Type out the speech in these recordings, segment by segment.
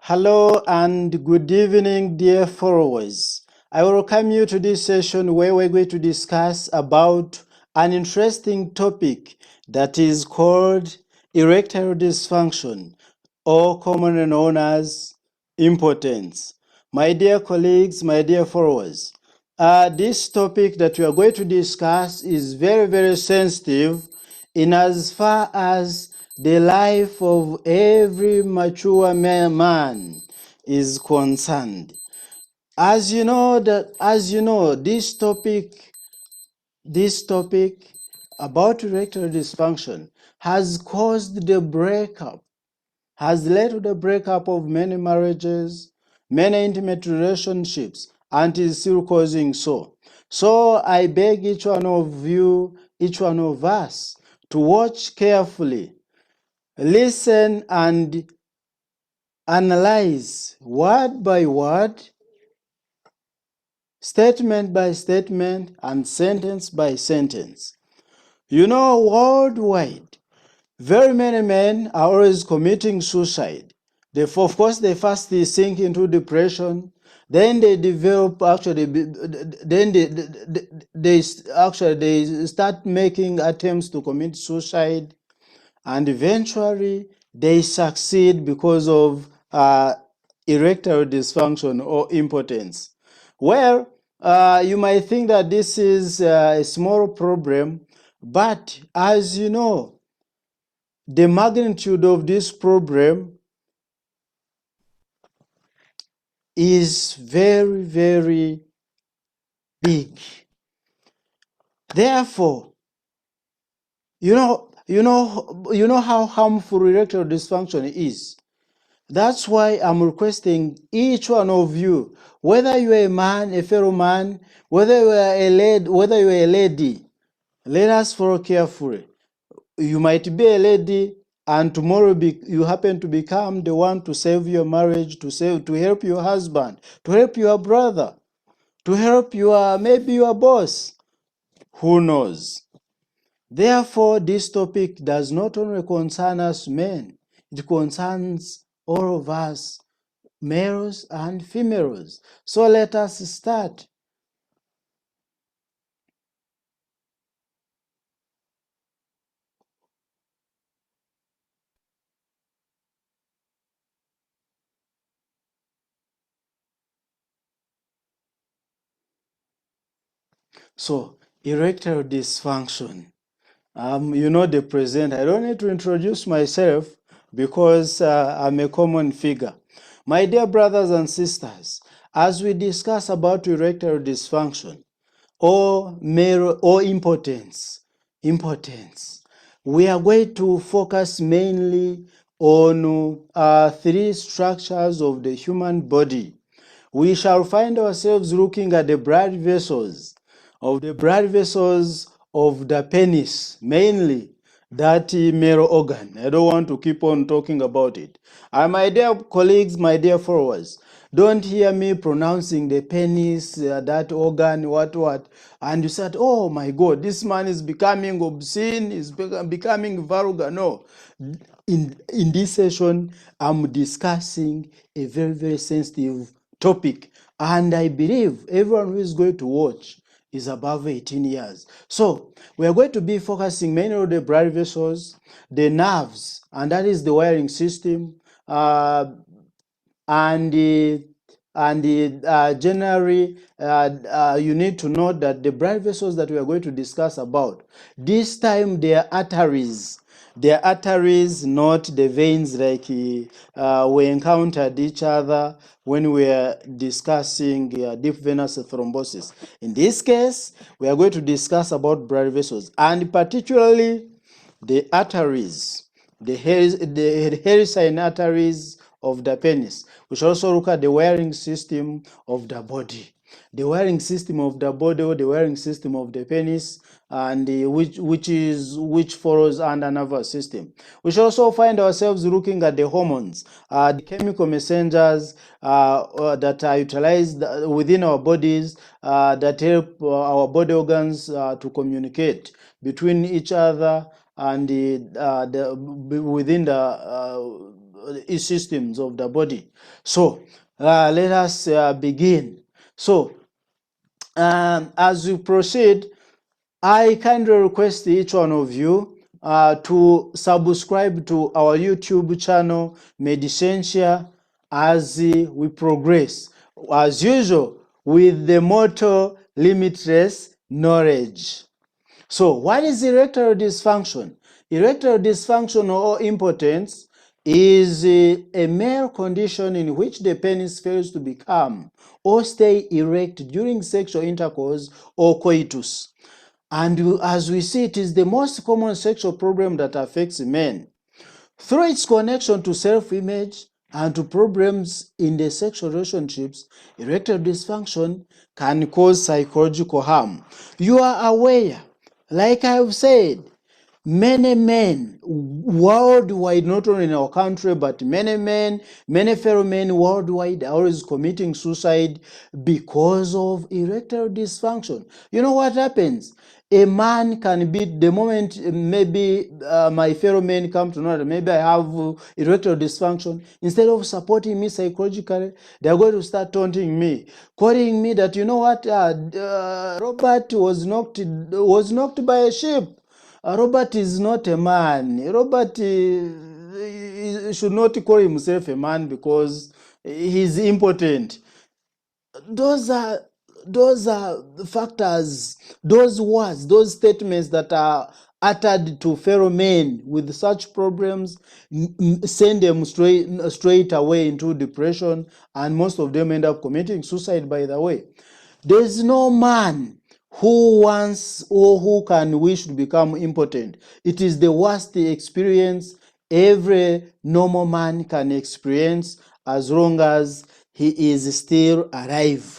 Hello and good evening, dear followers. I welcome you to this session where we're going to discuss about an interesting topic that is called erectile dysfunction, or commonly known as impotence. My dear colleagues, my dear followers, this topic that we are going to discuss is very, very sensitive in as far as the life of every mature man is concerned. As you know, this topic about erectile dysfunction has caused the breakup, has led to the breakup of many marriages, many intimate relationships, and is still causing so. So I beg each one of you, each one of us, to watch carefully, listen and analyze word by word, statement by statement, and sentence by sentence. You know, worldwide, very many men are always committing suicide. Of course, they first sink into depression, then they develop, they start making attempts to commit suicide, and eventually they succeed because of erectile dysfunction or impotence. Well, you might think that this is a small problem, but as you know, the magnitude of this problem is very, very big. Therefore, you know how harmful erectile dysfunction is. That's why I'm requesting each one of you, whether you are a man, a fellow man, whether you are a lady, let us follow carefully. You might be a lady, and tomorrow you happen to become the one to save your marriage, to help your husband, to help your brother, to help maybe your boss. Who knows? Therefore, this topic does not only concern us men, it concerns all of us, males and females. So let us start. So, erectile dysfunction. You know the present. I don't need to introduce myself because I'm a common figure. My dear brothers and sisters, as we discuss about erectile dysfunction or impotence, we are going to focus mainly on three structures of the human body. We shall find ourselves looking at the blood vessels of the penis, mainly that male organ. I don't want to keep on talking about it. And my dear colleagues, my dear followers, don't hear me pronouncing the penis, that organ, what, and you said, oh my God, this man is becoming obscene, is becoming vulgar. No. In this session, I'm discussing a very, very sensitive topic, and I believe everyone who is going to watch is above 18 years. So we are going to be focusing mainly on the blood vessels, the nerves, and that is the wiring system, generally, you need to know that the blood vessels that we are going to discuss about, this time they are arteries. They are arteries, not the veins like we encountered each other when we are discussing deep venous thrombosis. In this case, we are going to discuss about blood vessels, and particularly the arteries, the Harrisine arteries of the penis. We should also look at the wiring system of the body. The wiring system of the body, or the wiring system of the penis, and which follows under nervous system. We should also find ourselves looking at the hormones, the chemical messengers that are utilized within our bodies, that help our body organs to communicate between each other and within systems of the body. So let us begin. So as we proceed, I kindly request each one of you to subscribe to our YouTube channel, Medicentia, as we progress. As usual, with the motto, limitless knowledge. So, what is erectile dysfunction? Erectile dysfunction or impotence is a male condition in which the penis fails to become or stay erect during sexual intercourse or coitus. And as we see, it is the most common sexual problem that affects men. Through its connection to self-image and to problems in the sexual relationships, erectile dysfunction can cause psychological harm. You are aware, like I've said, many men worldwide, not only in our country, but many men, many fellow men worldwide are always committing suicide because of erectile dysfunction. You know what happens? A man can be, the moment maybe my fellow men come to know that maybe I have erectile dysfunction, instead of supporting me psychologically, they are going to start taunting me, calling me that, you know what, Robert was knocked by a sheep. Robert is not a man. Robert should not call himself a man because he's impotent. Those are factors, those words, those statements that are uttered to fellow men with such problems send them straight away into depression, and most of them end up committing suicide. By the way, there's no man who wants or who can wish to become impotent. It is the worst experience every normal man can experience as long as he is still alive.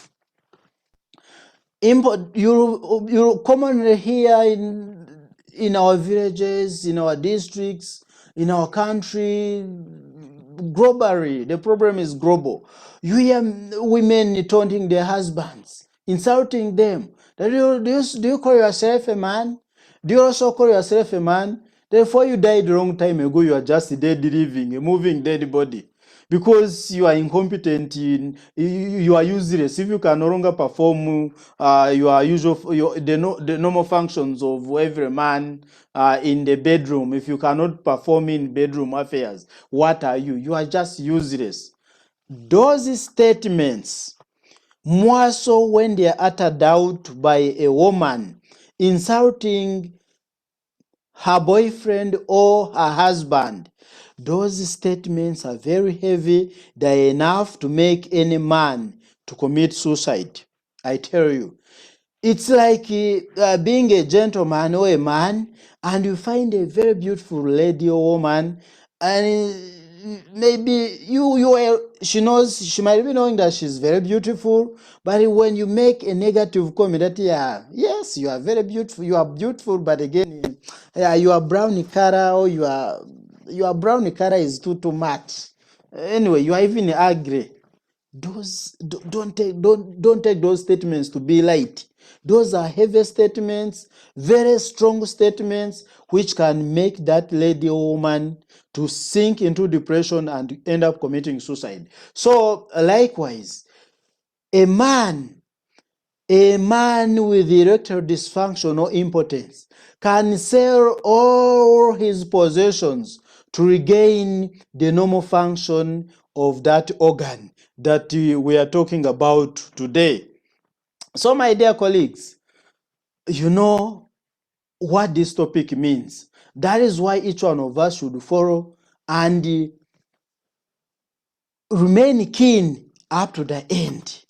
You commonly hear in our villages, in our districts, in our country, globally. The problem is global. You hear women taunting their husbands, insulting them. Do you call yourself a man? Do you also call yourself a man? Therefore, you died a long time ago. You are just a dead living, a moving dead body. Because you are incompetent, you are useless. If you can no longer perform the normal functions of every man in the bedroom, if you cannot perform in bedroom affairs, what are you? You are just useless. Those statements, more so when they are uttered out by a woman insulting her boyfriend or her husband, those statements are very heavy. They're enough to make any man to commit suicide. I tell you. It's like being a gentleman or a man, and you find a very beautiful lady or woman, and maybe she might be knowing that she's very beautiful, but when you make a negative comment that, yes, you are very beautiful, but again, you are brown color, or your brown color is too much. Anyway, you are even ugly. Don't take those statements to be light. Those are heavy statements, very strong statements, which can make that lady or woman to sink into depression and end up committing suicide. So likewise, a man with erectile dysfunction or impotence can sell all his possessions to regain the normal function of that organ that we are talking about today. So, my dear colleagues, you know what this topic means. That is why each one of us should follow and remain keen up to the end.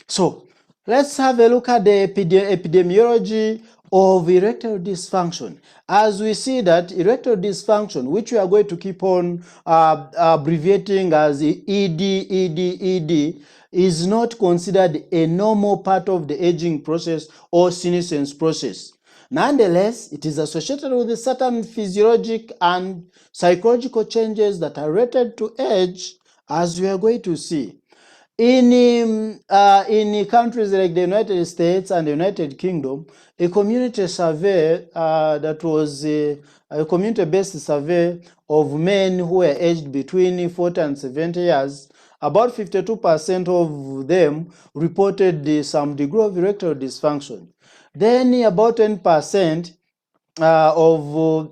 So, let's have a look at the epidemiology of erectile dysfunction. As we see that erectile dysfunction, which we are going to keep on abbreviating as ED, is not considered a normal part of the aging process or senescence process. Nonetheless, it is associated with certain physiologic and psychological changes that are related to age, as we are going to see. In countries like the United States and the United Kingdom, a community survey that was a community-based survey of men who were aged between 40 and 70 years, about 52% of them reported some degree of erectile dysfunction. Then about 10% of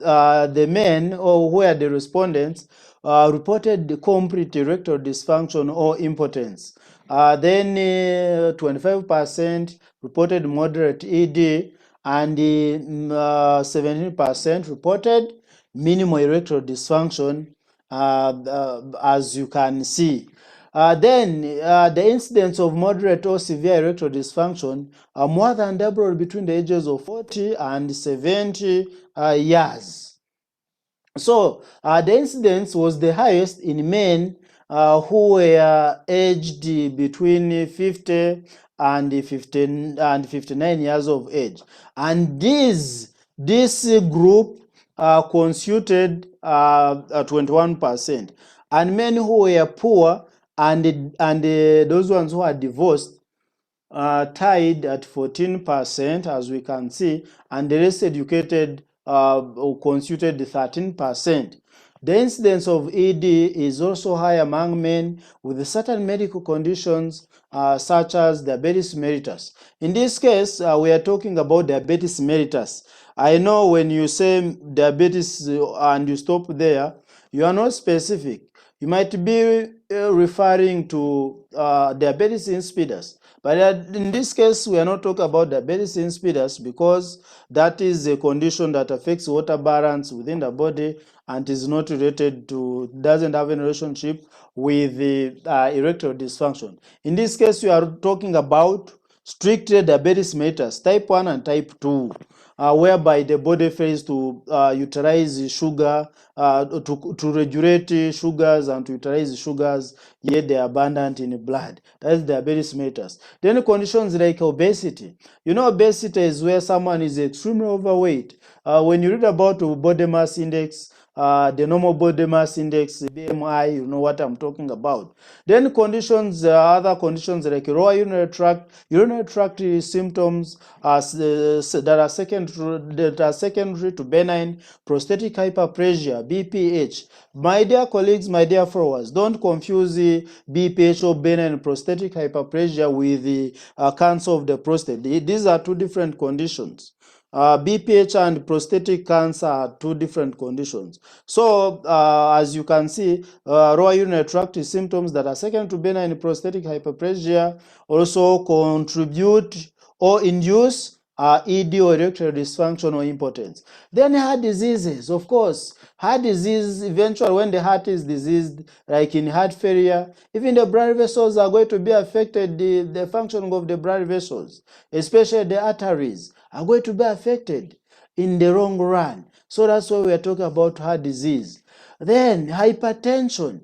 the men or who were the respondents reported the complete erectile dysfunction or impotence. Then 25% reported moderate ED, and 17% reported minimal erectile dysfunction, as you can see. Then the incidence of moderate or severe erectile dysfunction are more than doubled between the ages of 40 and 70 years. So the incidence was the highest in men who were aged between 50 and 15 and 59 years of age, and this group constituted 21%, and men who were poor and those ones who are divorced tied at 14%, as we can see, and the less educated constituted 13%. The incidence of ED is also high among men with certain medical conditions such as diabetes mellitus. In this case, we are talking about diabetes mellitus. I know when you say diabetes and you stop there, you are not specific. You might be referring to diabetes insipidus. But in this case, we are not talking about diabetes insipidus because that is a condition that affects water balance within the body and is not related to, doesn't have any relationship with the erectile dysfunction. In this case, we are talking about strictly diabetes mellitus, type 1 and type 2. Whereby the body fails to utilize sugar, to regulate sugars and to utilize sugars, yet they are abundant in the blood. That is diabetes mellitus. Then conditions like obesity. You know, obesity is where someone is extremely overweight. When you read about body mass index, the normal body mass index, BMI, you know what I'm talking about. Then conditions, other conditions like lower urinary tract symptoms that are secondary to benign prostatic hyperplasia, BPH. My dear colleagues, my dear followers, don't confuse the BPH or benign prostatic hyperplasia with the cancer of the prostate. These are two different conditions. BPH and prostatic cancer are two different conditions. So, as you can see, lower urinary tract symptoms that are second to benign prostatic hyperplasia also contribute or induce ED or erectile dysfunction or impotence. Then heart diseases, of course. Heart disease, eventually when the heart is diseased, like in heart failure, even the blood vessels are going to be affected, the functioning of the blood vessels, especially the arteries, are going to be affected in the long run. So that's why we are talking about heart disease. Then hypertension,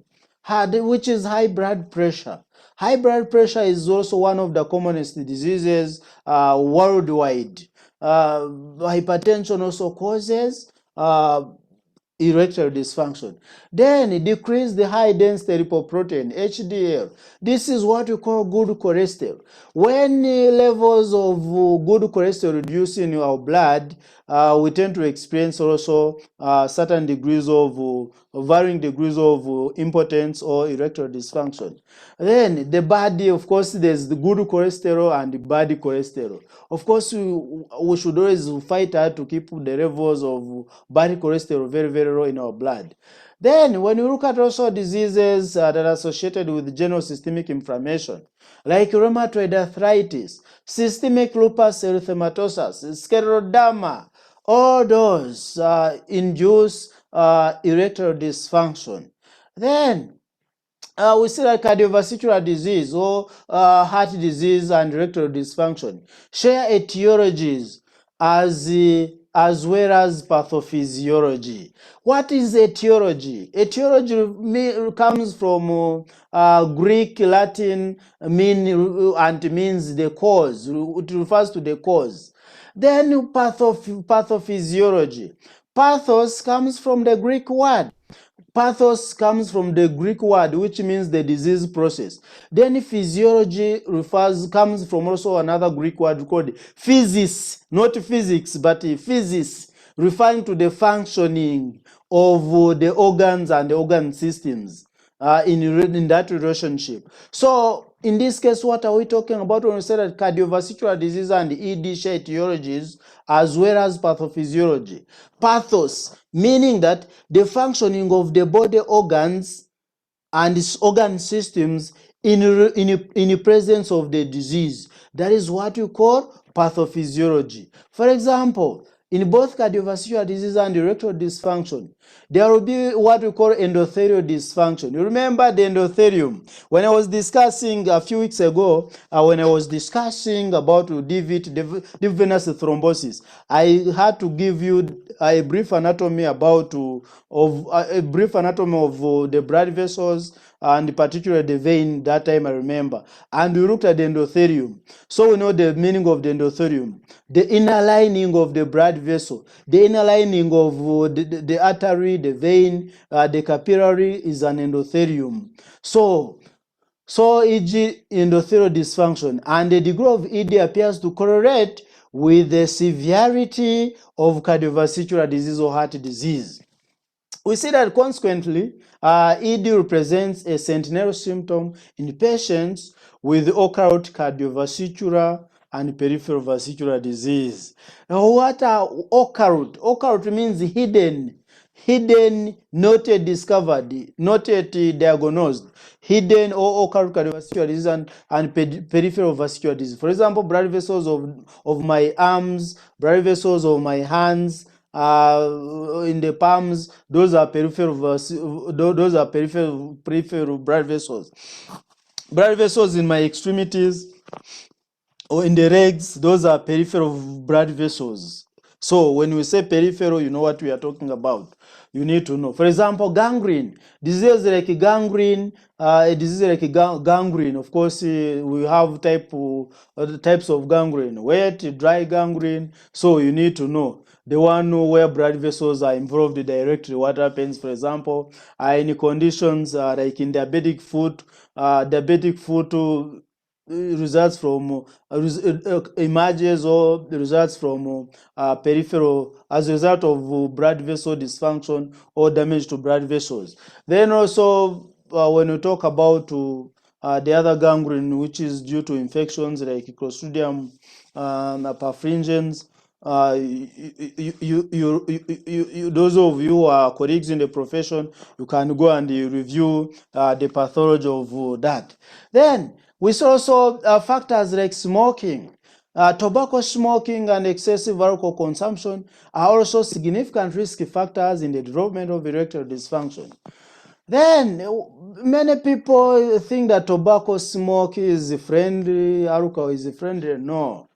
which is high blood pressure. High blood pressure is also one of the commonest diseases worldwide. Hypertension also causes erectile dysfunction. Then decrease the high density lipoprotein, HDL. This is what we call good cholesterol. When levels of good cholesterol reduce in our blood, we tend to experience also certain degrees of varying degrees of impotence or erectile dysfunction. Then the body, of course, there's the good cholesterol and the bad cholesterol. Of course, we should always fight hard to keep the levels of bad cholesterol very, very low in our blood. Then, when you look at also diseases that are associated with general systemic inflammation, like rheumatoid arthritis, systemic lupus erythematosus, scleroderma, all those induce erectile dysfunction. Then, we see like cardiovascular disease or heart disease and erectile dysfunction share etiologies as well as pathophysiology. What is etiology? Etiology comes from Greek, Latin, and means the cause. It refers to the cause. Then pathophysiology. Pathos comes from the Greek word. Pathos comes from the Greek word which means the disease process. Then physiology comes from also another Greek word called physis, not physics, but physis, referring to the functioning of the organs and the organ systems in that relationship. So in this case, what are we talking about when we say that cardiovascular disease and ED share etiologies as well as pathophysiology? Pathos, meaning that the functioning of the body organs and its organ systems in presence of the disease. That is what you call pathophysiology. For example, in both cardiovascular disease and erectile dysfunction, there will be what we call endothelial dysfunction. You remember the endothelium? When I was discussing a few weeks ago, when I was discussing about deep venous thrombosis, I had to give you a brief anatomy about a brief anatomy of the blood vessels and particularly the vein. That time I remember, and we looked at the endothelium. So we know the meaning of the endothelium: the inner lining of the blood vessel, the inner lining of the artery, the vein, the capillary is an endothelium. So e.g. endothelial dysfunction, and the degree of ED appears to correlate with the severity of cardiovascular disease or heart disease. We see that consequently, ED represents a sentinel symptom in patients with occult cardiovascular and peripheral vascular disease. Now, what are occult? Occult means hidden, not yet discovered, not yet diagnosed, hidden or occult cardiovascular disease and peripheral vascular disease. For example, blood vessels of my arms, blood vessels of my hands, in the palms, those are peripheral blood vessels. Blood vessels in my extremities or in the legs, those are peripheral blood vessels. So when we say peripheral, you know what we are talking about. You need to know. For example, gangrene. Disease like gangrene, a disease like gangrene. Of course, we have types of gangrene: wet, dry gangrene. So you need to know the one where blood vessels are involved directly. What happens, for example, in conditions like in diabetic foot, results from emerges or results from peripheral as a result of blood vessel dysfunction or damage to blood vessels. Then also when we talk about the other gangrene, which is due to infections like Clostridium perfringens, those of you who are colleagues in the profession, you can go and review the pathology of that. Then we saw also factors like smoking. Tobacco smoking and excessive alcohol consumption are also significant risk factors in the development of erectile dysfunction. Then many people think that tobacco smoke is friendly, alcohol is friendly. No.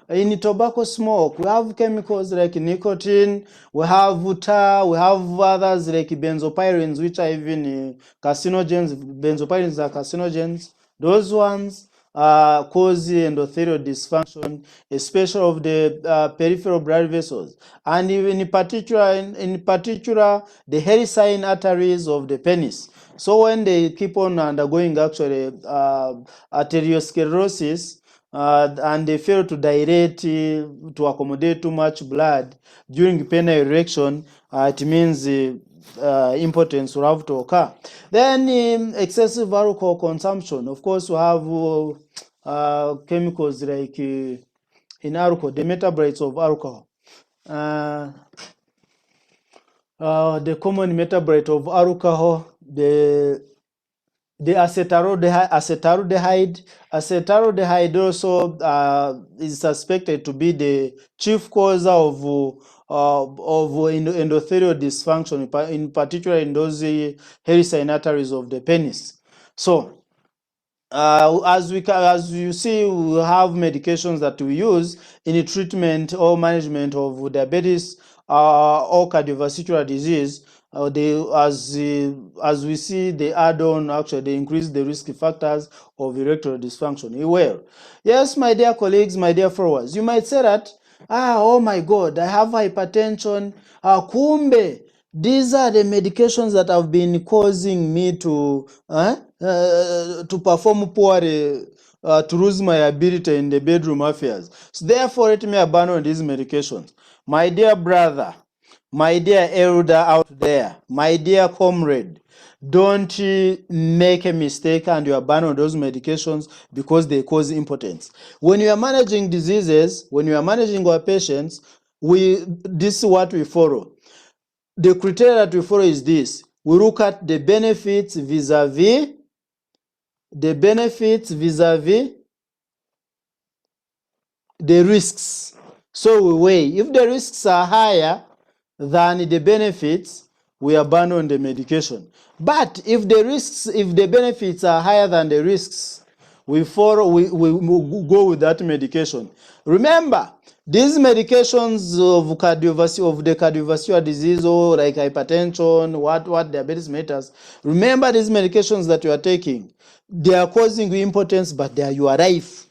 In tobacco smoke, we have chemicals like nicotine, we have tar, we have others like benzopyrene, which are even carcinogens. Benzopyrenes are carcinogens. Those ones cause endothelial dysfunction, especially of the peripheral blood vessels, and even in particular, the helicine arteries of the penis. So when they keep on undergoing actually arteriosclerosis, and they fail to dilate to accommodate too much blood during penile erection, it means impotence will have to occur. Then excessive alcohol consumption. Of course, we have chemicals like in alcohol, the metabolites of alcohol. The common metabolite of alcohol, the acetaldehyde. Acetaldehyde also is suspected to be the chief cause of endothelial dysfunction, in particular in those helicine arteries of the penis. So as you see, we have medications that we use in the treatment or management of diabetes or cardiovascular disease. As we see, they add on, actually they increase the risk factors of erectile dysfunction. Well, yes, my dear colleagues, my dear followers, you might say that, oh my God, I have hypertension. Kumbe These are the medications that have been causing me to perform poorly, to lose my ability in the bedroom affairs. So therefore, let me abandon these medications. My dear brother, my dear elder out there, my dear comrade, don't make a mistake and you abandon those medications because they cause impotence. When you are managing diseases, when you are managing our patients, this is what we follow. The criteria that we follow is this. We look at the benefits vis-a-vis the risks. So we weigh. If the risks are higher than the benefits, we abandon the medication. But if the benefits are higher than the risks, we go with that medication. Remember, these medications of the cardiovascular disease, or like hypertension, what diabetes mellitus, remember these medications that you are taking, they are causing you impotence, but they are your life.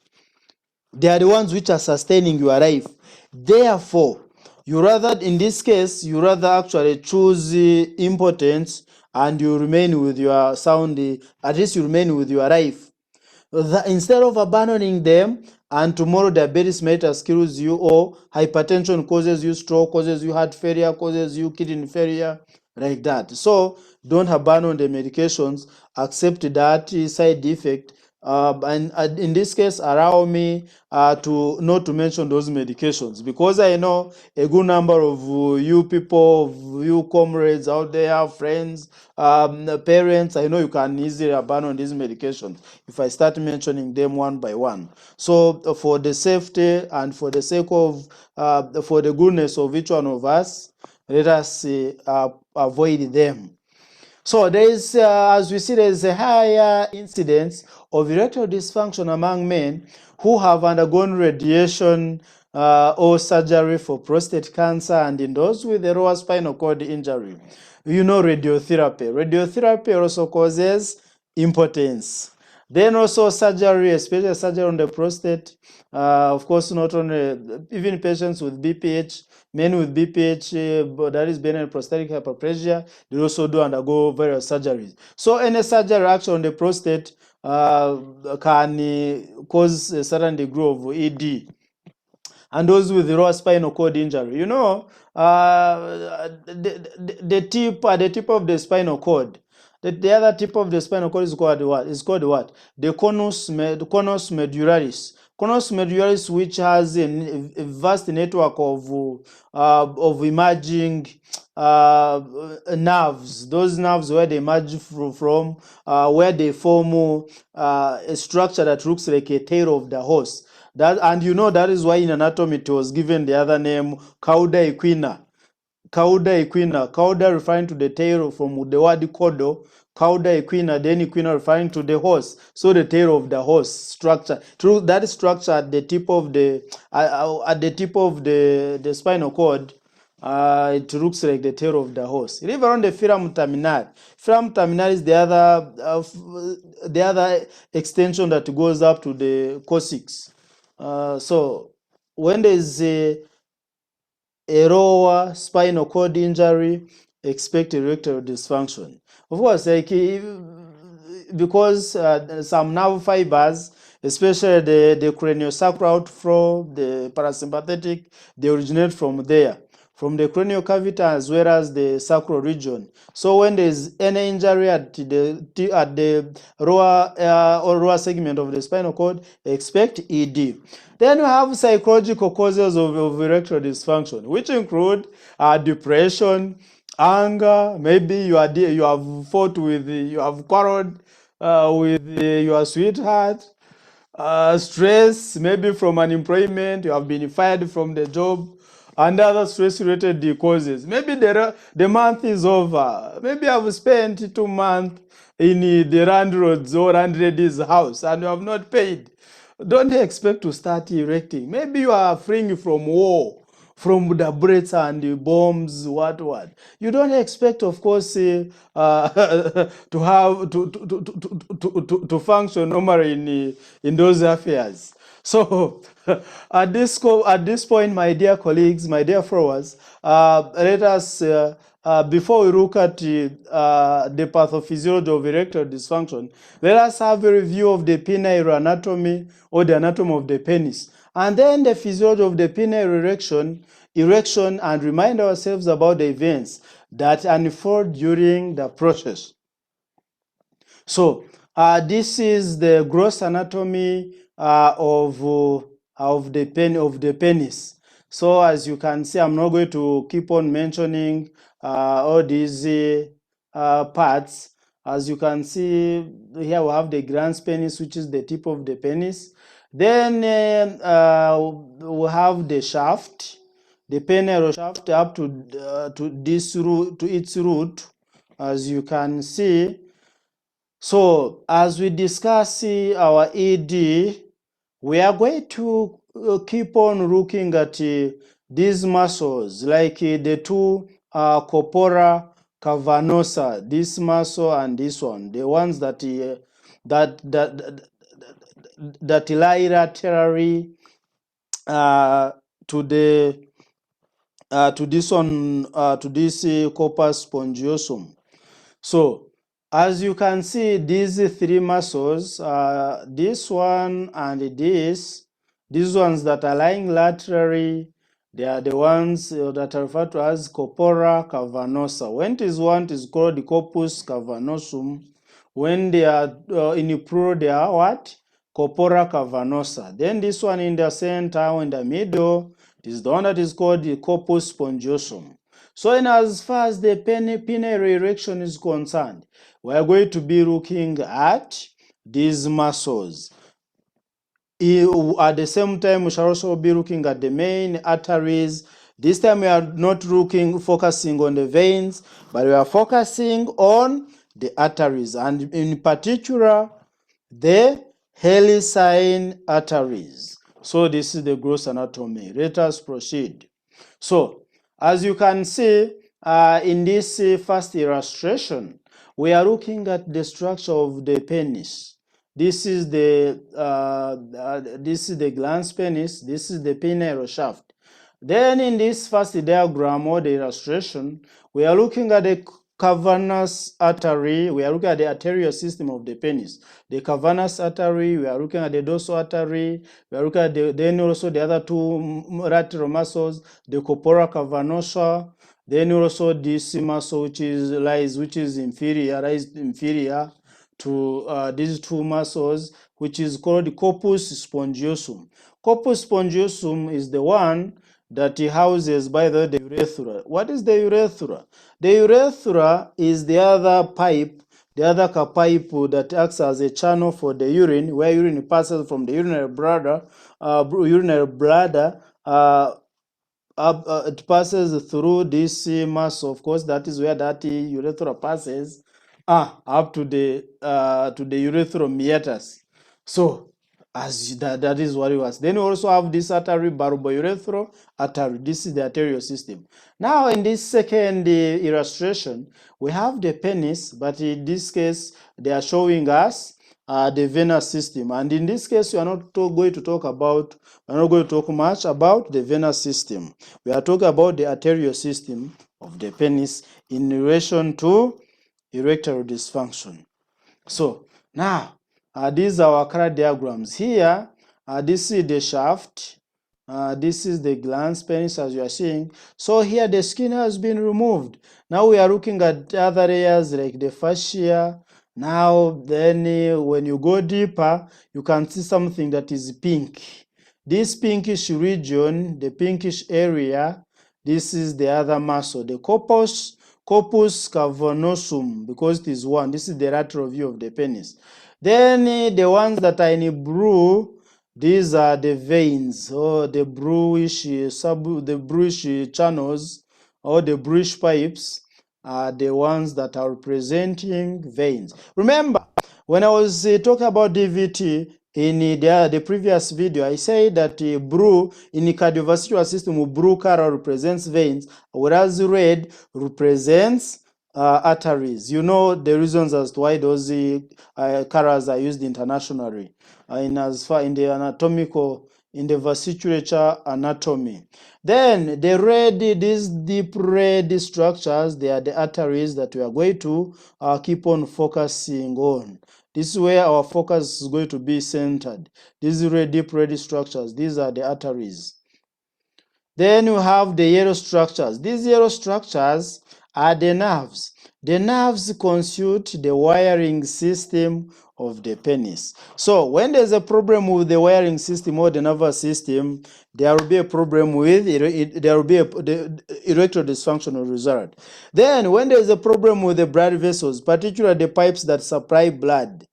They are the ones which are sustaining your life. Therefore, in this case, you rather actually choose impotence and you remain with your at least you remain with your life. Instead of abandoning them, and tomorrow diabetes mellitus kills you, or hypertension causes you stroke, causes you heart failure, causes you kidney failure, like that. So don't abandon the medications, accept that side effect, and in this case, allow me to not to mention those medications, because I know a good number of you people, of you comrades out there, friends, parents, I know you can easily abandon these medications if I start mentioning them one by one. So for the safety and for the sake of, for the goodness of each one of us, let us avoid them. So there is, as we see, there is a higher incidence of erectile dysfunction among men who have undergone radiation or surgery for prostate cancer, and in those with the lower spinal cord injury. You know, radiotherapy. Radiotherapy also causes impotence. Then also surgery, especially surgery on the prostate. Of course, not only, even patients with BPH, men with BPH, that is benign prostatic hyperplasia, they also do undergo various surgeries. So any surgery action on the prostate can cause a certain degree of ED. And those with the lower spinal cord injury, you know, the tip of the spinal cord. The other tip of the spinal cord is called what? It's called what? The conus medullaris. Conus medullaris, which has a vast network of emerging nerves. Those nerves where they emerge from where they form a structure that looks like a tail of the horse. And you know that is why in anatomy it was given the other name cauda equina. Cauda equina. Cauda referring to the tail from the word caudo. Cauda equina, then equina referring to the horse. So the tail of the horse structure. Through that structure at the tip of the the spinal cord, it looks like the tail of the horse. Leave around the filum terminal. Filum terminal is the other extension that goes up to the coccyx. So when there is a lower spinal cord injury, expect erectile dysfunction. Of course, because some nerve fibers, especially the craniosacral outflow, the parasympathetic, they originate from there, from the cranial cavity as well as the sacral region. So when there's any injury at the lower segment of the spinal cord, expect ED. Then we have psychological causes of erectile dysfunction, which include depression, anger. Maybe you have you have quarreled with your sweetheart. Stress, maybe from unemployment, you have been fired from the job, and other stress-related causes. Maybe the month is over. Maybe I've spent 2 months in the landlord's or landlady's house and you have not paid. Don't expect to start erecting. Maybe you are fleeing from war, from the bullets and the bombs, what. You don't expect, of course, to have to function normally in those affairs. So at this point, my dear colleagues, my dear followers, let us before we look at the pathophysiology of erectile dysfunction, let us have a review of the penile anatomy or the anatomy of the penis, and then the physiology of the penile erection, and remind ourselves about the events that unfold during the process. So this is the gross anatomy of the penis. So as you can see, I'm not going to keep on mentioning all these parts. As you can see, here we have the glans penis, which is the tip of the penis. Then we have the shaft, the penile shaft up to this root, to its root, as you can see. So as we discuss our ED, we are going to keep on looking at these muscles, like the two corpora cavernosa, this muscle and this one, the ones that lie laterally to this one, to this corpus spongiosum. So as you can see, these three muscles, this one and these ones that are lying laterally, they are the ones that are referred to as corpora cavernosa. When it is one, it is called the corpus cavernosum. When they are in plural, they are what? Corpora cavernosa. Then this one in the center or in the middle, it is the one that is called the corpus spongiosum. So in as far as the penile erection is concerned, we are going to be looking at these muscles. At the same time, we shall also be looking at the main arteries. This time we are not focusing on the veins, but we are focusing on the arteries, and in particular, the helicine arteries. So this is the gross anatomy. Let us proceed. So as you can see in this first illustration, we are looking at the structure of the penis. This is the glans penis. This is the penile shaft. Then in this first diagram or the illustration, we are looking at the cavernous artery. We are looking at the arterial system of the penis. The cavernous artery, we are looking at the dorsal artery, we are looking at then also the other two lateral muscles, the corpora cavernosa, then also this muscle which is inferior to these two muscles, which is called the corpus spongiosum. Corpus spongiosum is the one that houses, by the urethra. What is the urethra? The urethra is the other pipe, the other pipe that acts as a channel for the urine, where urine passes from the urinary bladder. It passes through this muscle. Of course, that is where that urethra passes up to the urethral meatus. So as that is what it was. Then we also have this artery, bulbourethral artery. This is the arterial system. Now in this second illustration, we have the penis, but in this case they are showing us the venous system. And in this case, we are not going to talk much about the venous system. We are talking about the arterial system of the penis in relation to erectile dysfunction. So now these are our color diagrams. Here, this is the shaft. This is the glans penis, as you are seeing. So here the skin has been removed. Now we are looking at other layers like the fascia. Now then when you go deeper, you can see something that is pink. This pinkish region, the pinkish area, this is the other muscle, the corpus cavernosum, because it is one. This is the lateral view of the penis. Then the ones that are in blue, these are the veins, or the bluish channels, or the bluish pipes are the ones that are representing veins. Remember, when I was talking about DVT in the previous video, I said that blue in the cardiovascular system, blue color represents veins, whereas red represents arteries. You know the reasons as to why those colors are used internationally. In the anatomical in the vasculature anatomy. Then the red, these deep red structures, they are the arteries that we are going to keep on focusing on. This is where our focus is going to be centered. These deep red structures, these are the arteries. Then you have the yellow structures. These yellow structures are the nerves. The nerves constitute the wiring system of the penis. So when there's a problem with the wiring system or the nervous system, there will be a problem with there will be the erectile dysfunction will result. Then when there's a problem with the blood vessels, particularly the pipes that supply blood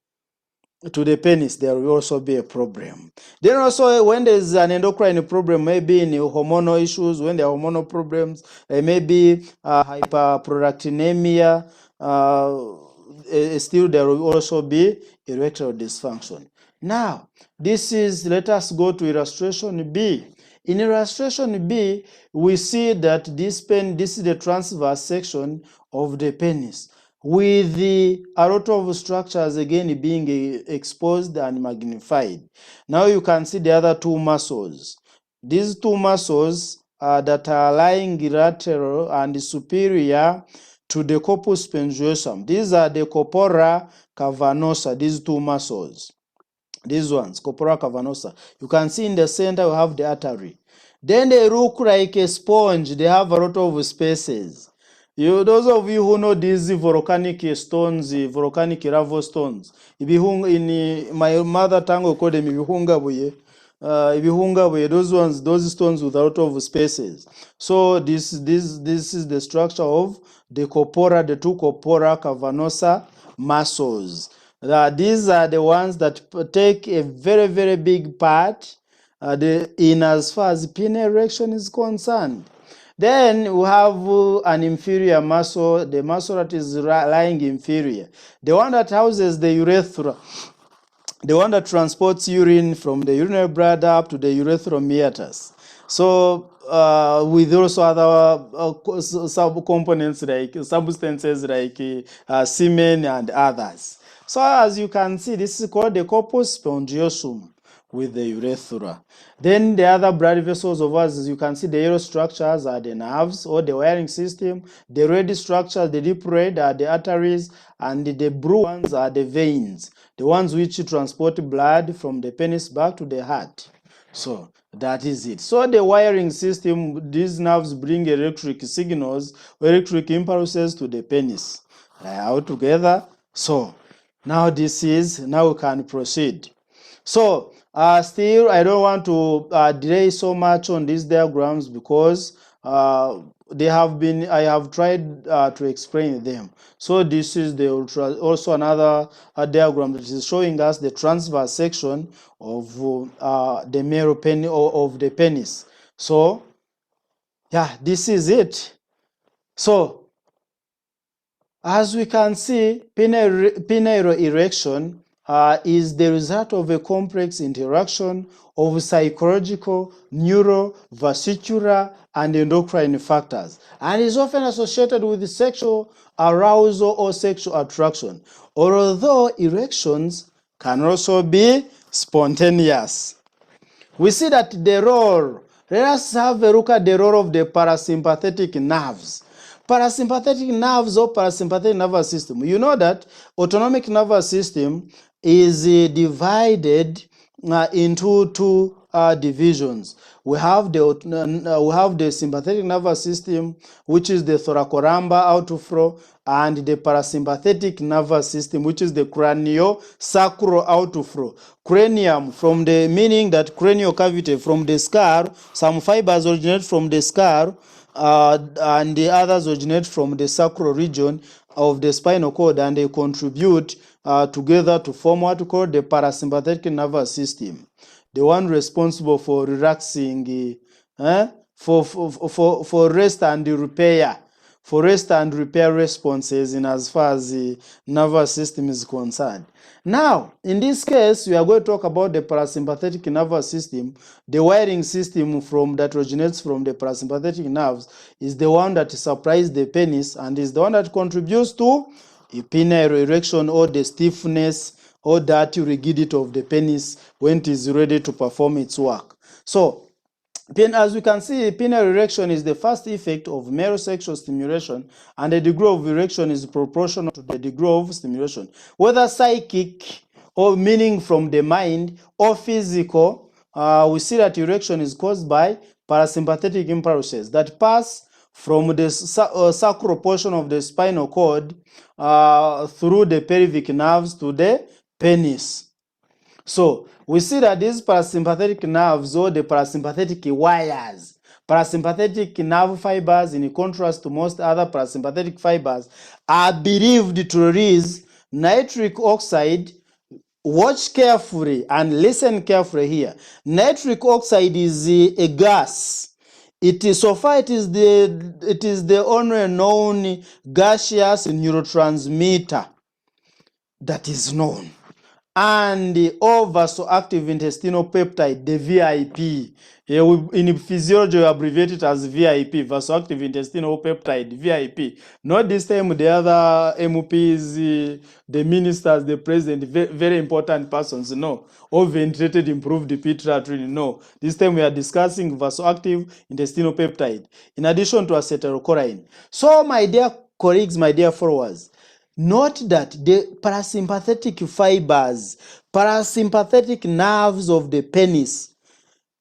to the penis, there will also be a problem. Then also when there's an endocrine problem, maybe in hormonal issues, when there are hormonal problems, maybe hyperprolactinemia, still there will also be erectile dysfunction. Now, let us go to illustration B. In illustration B, we see that this is the transverse section of the penis, with a lot of structures again being exposed and magnified. Now you can see the other two muscles. These two muscles that are lying lateral and superior to the corpus spongiosum. These are the corpora cavernosa, these two muscles. These ones, corpora cavernosa. You can see in the center we have the artery. Then they look like a sponge. They have a lot of spaces. Those of you who know these volcanic stones, volcanic lava stones, in my mother tongue we call them ibihungabuye. Those stones with a lot of spaces. So this is the structure of the corpora, the two corpora cavernosa muscles. These are the ones that take a very, very big part in as far as penile erection is concerned. Then we have an inferior muscle, the muscle that is lying inferior, the one that houses the urethra, the one that transports urine from the urinary bladder up to the urethral meatus. So with also other sub-components like substances like semen and others. So as you can see, this is called the corpus spongiosum with the urethra. Then the other blood vessels of us, as you can see, the yellow structures are the nerves or the wiring system. The red structures, the deep red, are the arteries, and the blue ones are the veins, the ones which transport blood from the penis back to the heart. So that is it. So the wiring system, these nerves bring electric signals, electric impulses to the penis. All together. So now we can proceed. So still, I don't want to delay so much on these diagrams because I have tried to explain them. So this is also another diagram that is showing us the transverse section of the male penis of the penis. So yeah, this is it. So as we can see, penile erection is the result of a complex interaction of psychological, neurovascular, and endocrine factors, and is often associated with sexual arousal or sexual attraction, although erections can also be spontaneous. We see that the role, let us have a look at the role of the parasympathetic nerves. Parasympathetic nerves or parasympathetic nervous system. You know that autonomic nervous system is divided into two divisions. We have the sympathetic nervous system, which is the thoracolumbar outflow, and the parasympathetic nervous system, which is the craniosacral outflow. Cranium, from the meaning that cranial cavity, from the skull, some fibers originate from the skull, and the others originate from the sacral region of the spinal cord, and they contribute together to form what we call the parasympathetic nervous system, the one responsible for relaxing, for rest and repair, responses in as far as the nervous system is concerned. Now, in this case, we are going to talk about the parasympathetic nervous system. The wiring system that originates from the parasympathetic nerves is the one that supplies the penis and is the one that contributes to a penile erection or the stiffness or that rigidity of the penis when it is ready to perform its work. So, as we can see, penile erection is the first effect of male sexual stimulation, and the degree of erection is proportional to the degree of stimulation, whether psychic or meaning from the mind or physical. We see that erection is caused by parasympathetic impulses that pass from the sacral portion of the spinal cord through the pelvic nerves to the penis. So we see that these parasympathetic nerves, or the parasympathetic wires, parasympathetic nerve fibers, in contrast to most other parasympathetic fibers, are believed to release nitric oxide. Watch carefully and listen carefully here. Nitric oxide is a gas. It is so far it is the only known gaseous neurotransmitter that is known. And the vasoactive intestinal peptide, the VIP. In physiology, we abbreviate it as VIP, vasoactive intestinal peptide, VIP. Not this time the other MPs, the ministers, the president, very important persons, no. Or ventilated improved pituitary, no. This time we are discussing vasoactive intestinal peptide, in addition to acetylcholine. So, my dear colleagues, my dear followers, note that the parasympathetic fibers, parasympathetic nerves of the penis,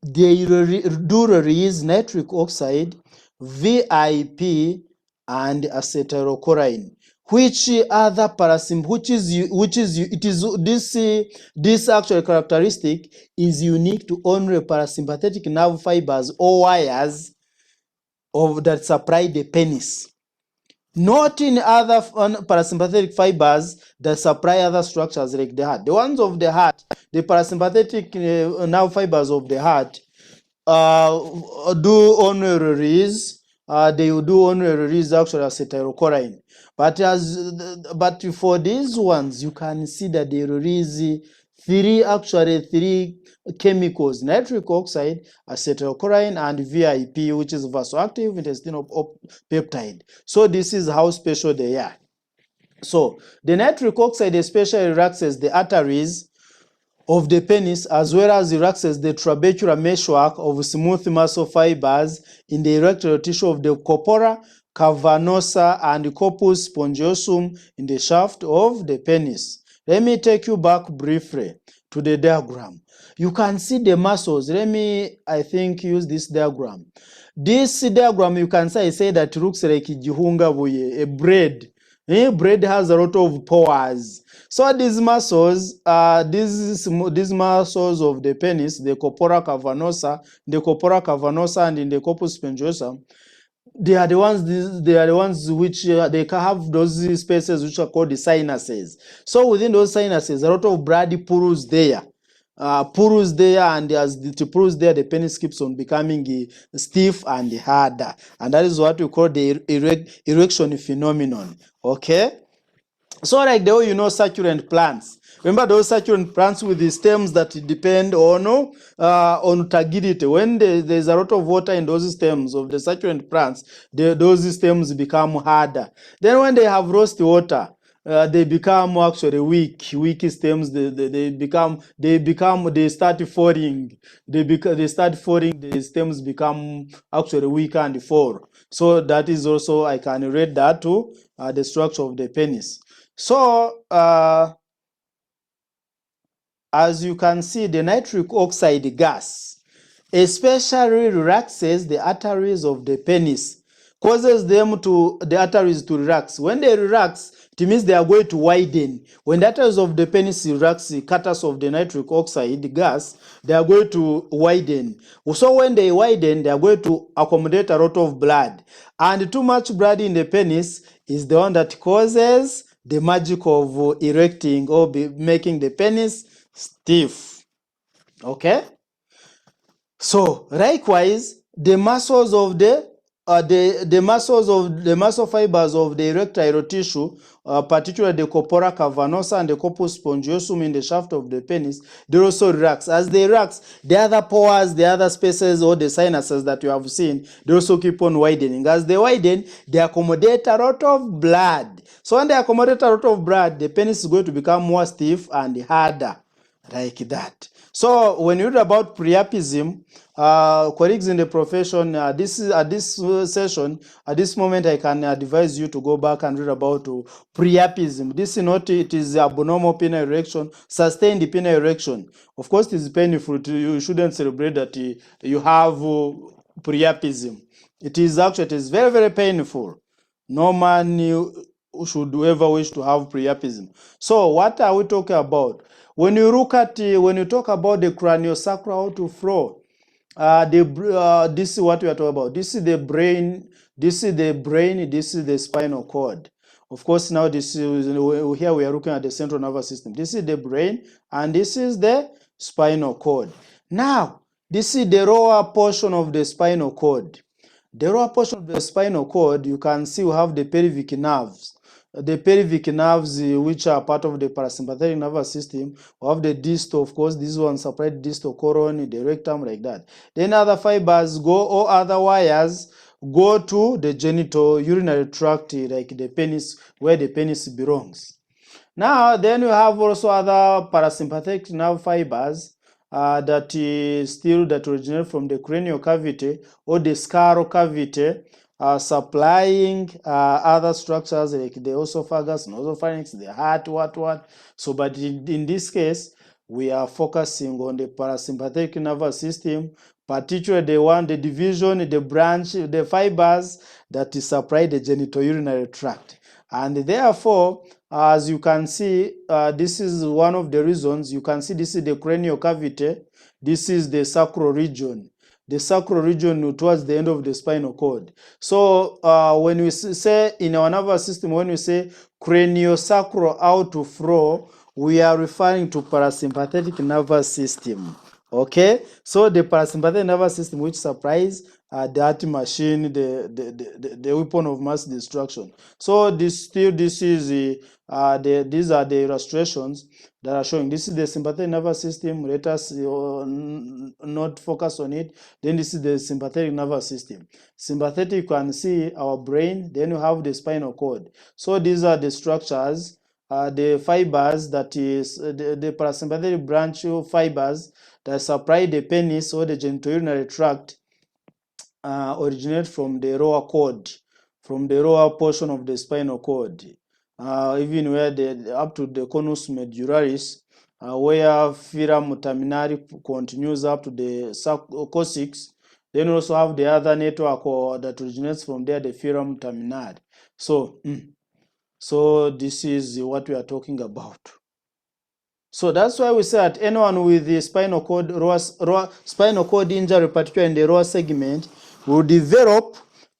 they do release nitric oxide, VIP, and acetylcholine. Which other this actual characteristic is unique to only parasympathetic nerve fibers or wires that supply the penis. Not in other parasympathetic fibers that supply other structures like the heart. The ones of the heart, the parasympathetic nerve fibers of the heart, do only release. They do only release actually acetylcholine. But for these ones, you can see that they release three chemicals: nitric oxide, acetylcholine, and VIP, which is vasoactive intestinal peptide. So this is how special they are. So the nitric oxide especially relaxes the arteries of the penis, as well as relaxes the trabecular meshwork of smooth muscle fibers in the erectile tissue of the corpora cavernosa and corpus spongiosum in the shaft of the penis. Let me take you back briefly to the diagram. You can see the muscles. Let me, use this diagram. This diagram, you can say that it looks like a bread. Bread has a lot of pores. So these muscles, these muscles of the penis, the corpora cavernosa, and in the corpus spongiosum, they are the ones which they can have those spaces which are called the sinuses. So within those sinuses, a lot of blood pools there. And as it pools there, the penis keeps on becoming stiff and harder, and that is what we call the erection phenomenon. Okay, so like the way succulent plants. Remember those succulent plants with the stems that depend on turgidity. When there's a lot of water in those stems of the succulent plants, those stems become harder. Then when they have lost water, they become actually weak stems. They start falling. The stems become actually weak and fall. So that is also, I can relate that to the structure of the penis. So as you can see, the nitric oxide gas especially relaxes the arteries of the penis, causes the arteries to relax. When they relax, it means they are going to widen. When the arteries of the penis relax, the cutters of the nitric oxide gas, they are going to widen. So when they widen, they are going to accommodate a lot of blood. And too much blood in the penis is the one that causes the magic of erecting or making the penis stiff. Okay? So likewise, the muscles of the muscle fibers of the erectile tissue, particularly the corpora cavernosa and the corpus spongiosum in the shaft of the penis, they also relax. As they relax, the other pores, the other spaces or the sinuses that you have seen, they also keep on widening. As they widen, they accommodate a lot of blood. So when they accommodate a lot of blood, the penis is going to become more stiff and harder, like that. So when you read about priapism, colleagues in the profession, this is at this session, at this moment, I can advise you to go back and read about priapism. This is not, it is abnormal penile erection, sustained penile erection. Of course, it is painful. You shouldn't celebrate that you have priapism. It is actually, it is very, very painful. No man should ever wish to have priapism. So what are we talking about? When you look at, when you talk about the craniosacral outflow, this is what we are talking about. This is the brain, this is the spinal cord. Of course, now this is, here we are looking at the central nervous system. This is the brain, and this is the spinal cord. Now, this is the lower portion of the spinal cord. The lower portion of the spinal cord, you can see we have the pelvic nerves. The pelvic nerves, which are part of the parasympathetic nervous system, we have the distal, of course, this one supply distal colon, the rectum, like that. Then other fibers go, or other wires go to the genital urinary tract, like the penis, where the penis belongs. Now, then you have also other parasympathetic nerve fibers that originate from the cranial cavity or the skull cavity, supplying other structures like the esophagus, nasopharynx, the heart, what. So, but in this case, we are focusing on the parasympathetic nervous system, particularly the division, the branch, the fibers that supply the genitourinary tract. And therefore, as you can see, this is one of the reasons. You can see this is the cranial cavity. This is the sacral region. The sacral region towards the end of the spinal cord. So when we say in our nervous system, when we say craniosacral outflow, we are referring to parasympathetic nervous system. Okay, so the parasympathetic nervous system, which supplies the heart machine, the weapon of mass destruction. So these are the illustrations that are showing. This is the sympathetic nervous system. Let us not focus on it. Then this is the sympathetic nervous system. Sympathetic, you can see our brain. Then you have the spinal cord. So these are the structures, the fibers, that is the parasympathetic branch fibers that supply the penis or the genitourinary tract, originate from the lower cord, from the lower portion of the spinal cord, even where up to the conus medullaris, where filum terminale continues up to the coccyx. Then also have the other network that originates from there, the filum terminale. So, so this is what we are talking about. So that's why we say that anyone with the spinal cord injury, particularly in the lower segment, will develop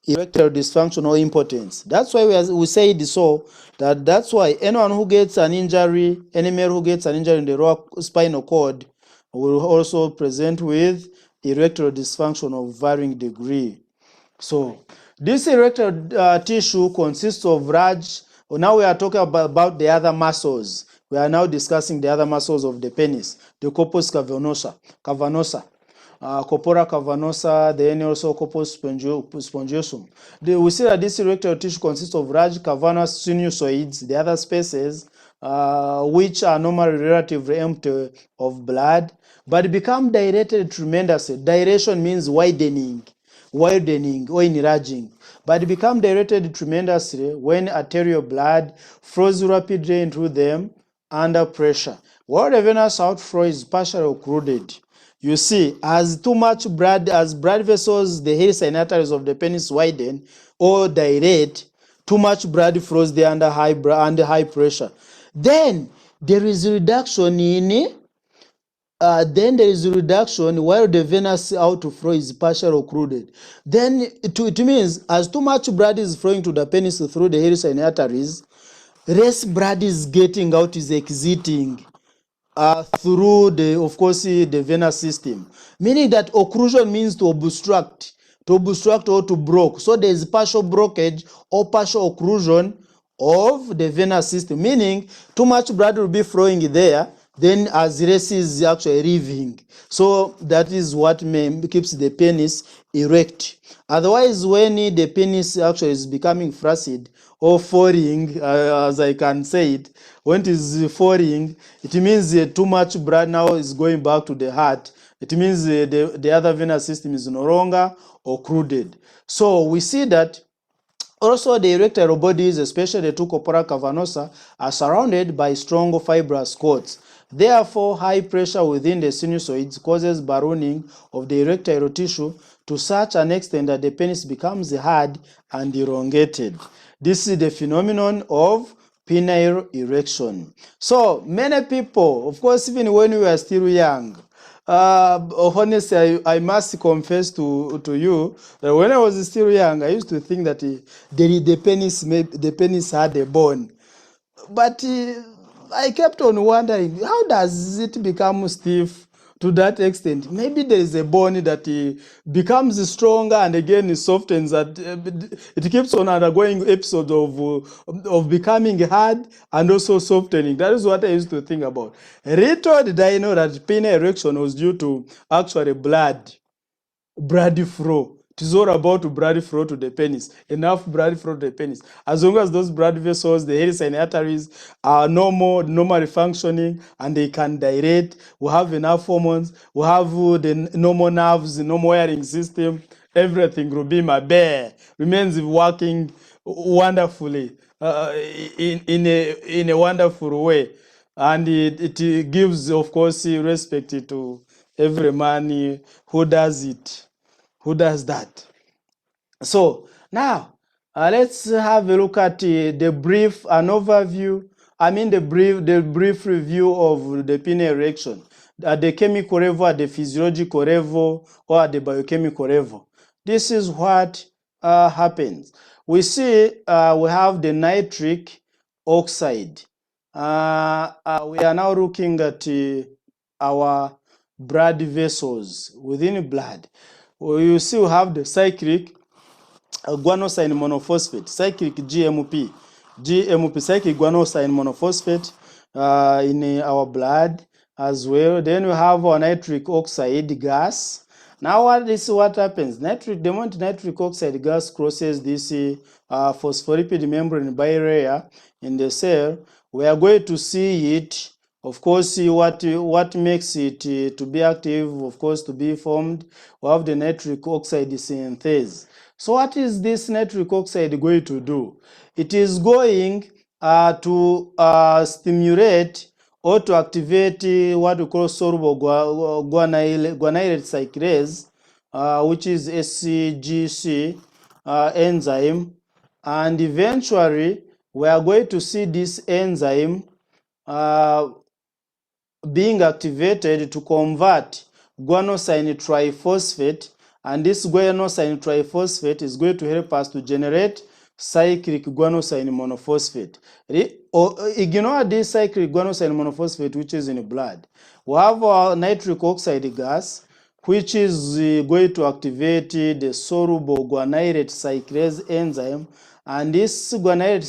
erectile dysfunction or impotence. That's why we say it so, that's why anyone who gets an injury, any male who gets an injury in the lower spinal cord will also present with erectile dysfunction of varying degree. So this erectile tissue consists of large, now we are talking about the other muscles. We are now discussing the other muscles of the penis, the corpus cavernosa, corpora cavernosa, then also corpus spongiosum. We see that this erectile tissue consists of large cavernous sinusoids, the other spaces, which are normally relatively empty of blood, but become dilated tremendously. Dilation means widening or enlarging, but become dilated tremendously when arterial blood flows rapidly into them under pressure. While the venous outflow is partially occluded. You see, as too much blood, as blood vessels, the hairs and arteries of the penis widen or dilate, too much blood flows there under high pressure. Then there is a reduction in while the venous outflow is partially occluded. Then it means as too much blood is flowing to the penis through the hairs and arteries, less blood is getting out, is exiting through the venous system. Meaning that occlusion means to obstruct or to block. So there is partial blockage or partial occlusion of the venous system, meaning too much blood will be flowing there, then as less is actually leaving. So that is what keeps the penis erect. Otherwise, when the penis actually is becoming flaccid or falling, as I can say it, when it is falling, it means too much blood now is going back to the heart. It means the other venous system is no longer occluded. So we see that also the erectile bodies, especially the two corpora cavernosa, are surrounded by strong fibrous cords. Therefore, high pressure within the sinusoids causes ballooning of the erectile tissue to such an extent that the penis becomes hard and elongated. This is the phenomenon of penile erection. So many people, of course, even when we are still young, honestly, I must confess to you that when I was still young, I used to think that the penis had a bone. But I kept on wondering, how does it become stiff to that extent? Maybe there is a bone that becomes stronger and again it softens. It keeps on undergoing episodes of becoming hard and also softening. That is what I used to think about. Little did I know that penile erection was due to actually blood flow. It is all about blood flow to the penis. Enough blood flow to the penis. As long as those blood vessels, the hairs and arteries are normally functioning and they can dilate, we have enough hormones, we have the normal nerves, the normal wiring system, everything will be my bear remains working wonderfully in a wonderful way. And it gives, of course, respect to every man who does it, who does that. So now let's have a look at an overview. The brief review of the penile erection at the chemical level, at the physiological level, or at the biochemical level. This is what happens. We see we have the nitric oxide. We are now looking at our blood vessels within blood. You see we have the cyclic guanosine monophosphate, cyclic GMP, cyclic guanosine monophosphate in our blood as well. Then we have our nitric oxide gas. Now what happens? The moment nitric oxide gas crosses this phospholipid membrane bilayer in the cell, we are going to see it. Of course, what makes it to be active, of course, to be formed, we have the nitric oxide synthase. So what is this nitric oxide going to do? It is going to stimulate or to activate what we call soluble guanylate cyclase, which is SCGC enzyme. And eventually, we are going to see this enzyme being activated to convert guanosine triphosphate, and this guanosine triphosphate is going to help us to generate cyclic guanosine monophosphate. Ignore this cyclic guanosine monophosphate which is in blood. We have our nitric oxide gas, which is going to activate the soluble guanylate cyclase enzyme, and this guanylate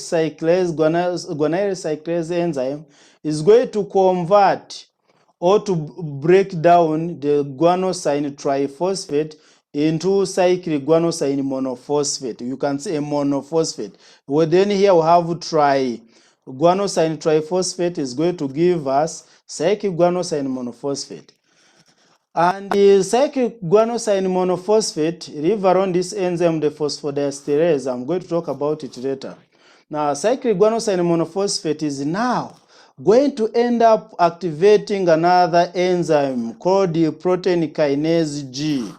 cyclase enzyme is going to convert or to break down the guanosine triphosphate into cyclic guanosine monophosphate. You can say a monophosphate. Well, then here we have guanosine triphosphate is going to give us cyclic guanosine monophosphate. And the cyclic guanosine monophosphate live around this enzyme, the phosphodiesterase. I'm going to talk about it later. Now, cyclic guanosine monophosphate is now going to end up activating another enzyme called the protein kinase G,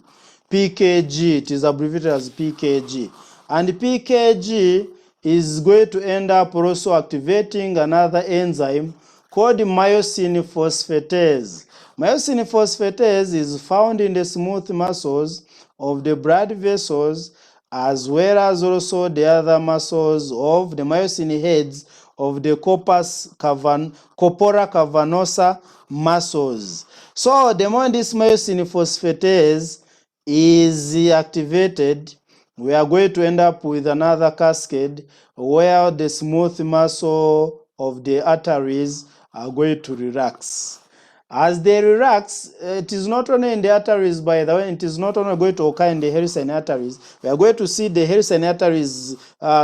PKG. It is abbreviated as PKG. And PKG is going to end up also activating another enzyme called myosin phosphatase. Myosin phosphatase is found in the smooth muscles of the blood vessels, as well as also the other muscles of the myosin heads of the corpora cavernosa muscles. So the moment this myosin phosphatase is activated, we are going to end up with another cascade where the smooth muscle of the arteries are going to relax. As they relax, it is not only in the arteries, by the way, it is not only going to occur in the hairs and arteries. We are going to see the hairs and arteries,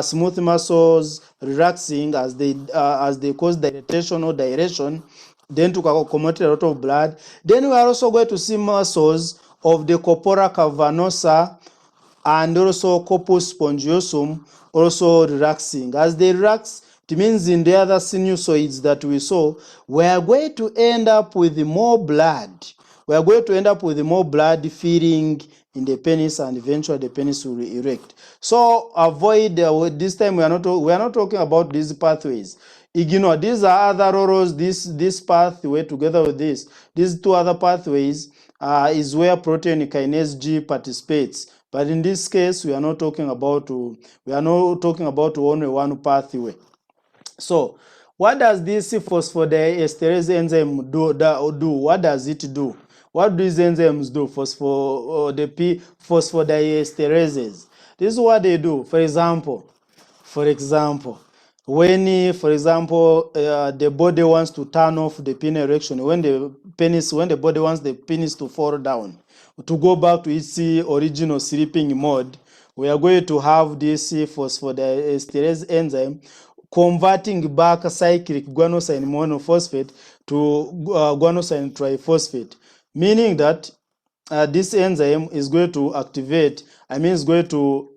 smooth muscles relaxing as they cause dilatation or dilation, then to accumulate a lot of blood. Then we are also going to see muscles of the corpora cavernosa and also corpus spongiosum also relaxing. As they relax, it means in the other sinusoids that we saw, we are going to end up with more blood. We are going to end up with more blood filling in the penis, and eventually the penis will erect. So avoid this time we are not talking about these pathways. Ignore these are other roles. This pathway together with these two other pathways is where protein kinase G participates. But in this case, we are not talking about only one pathway. So, what does this phosphodiesterase enzyme do? What does it do? What do these enzymes do? The phosphodiesterases. This is what they do. For example, when the body wants to turn off the penile erection, when the body wants the penis to fall down, to go back to its original sleeping mode, we are going to have this phosphodiesterase enzyme converting back cyclic guanosine monophosphate to guanosine triphosphate, meaning that this enzyme is going to activate. It's going to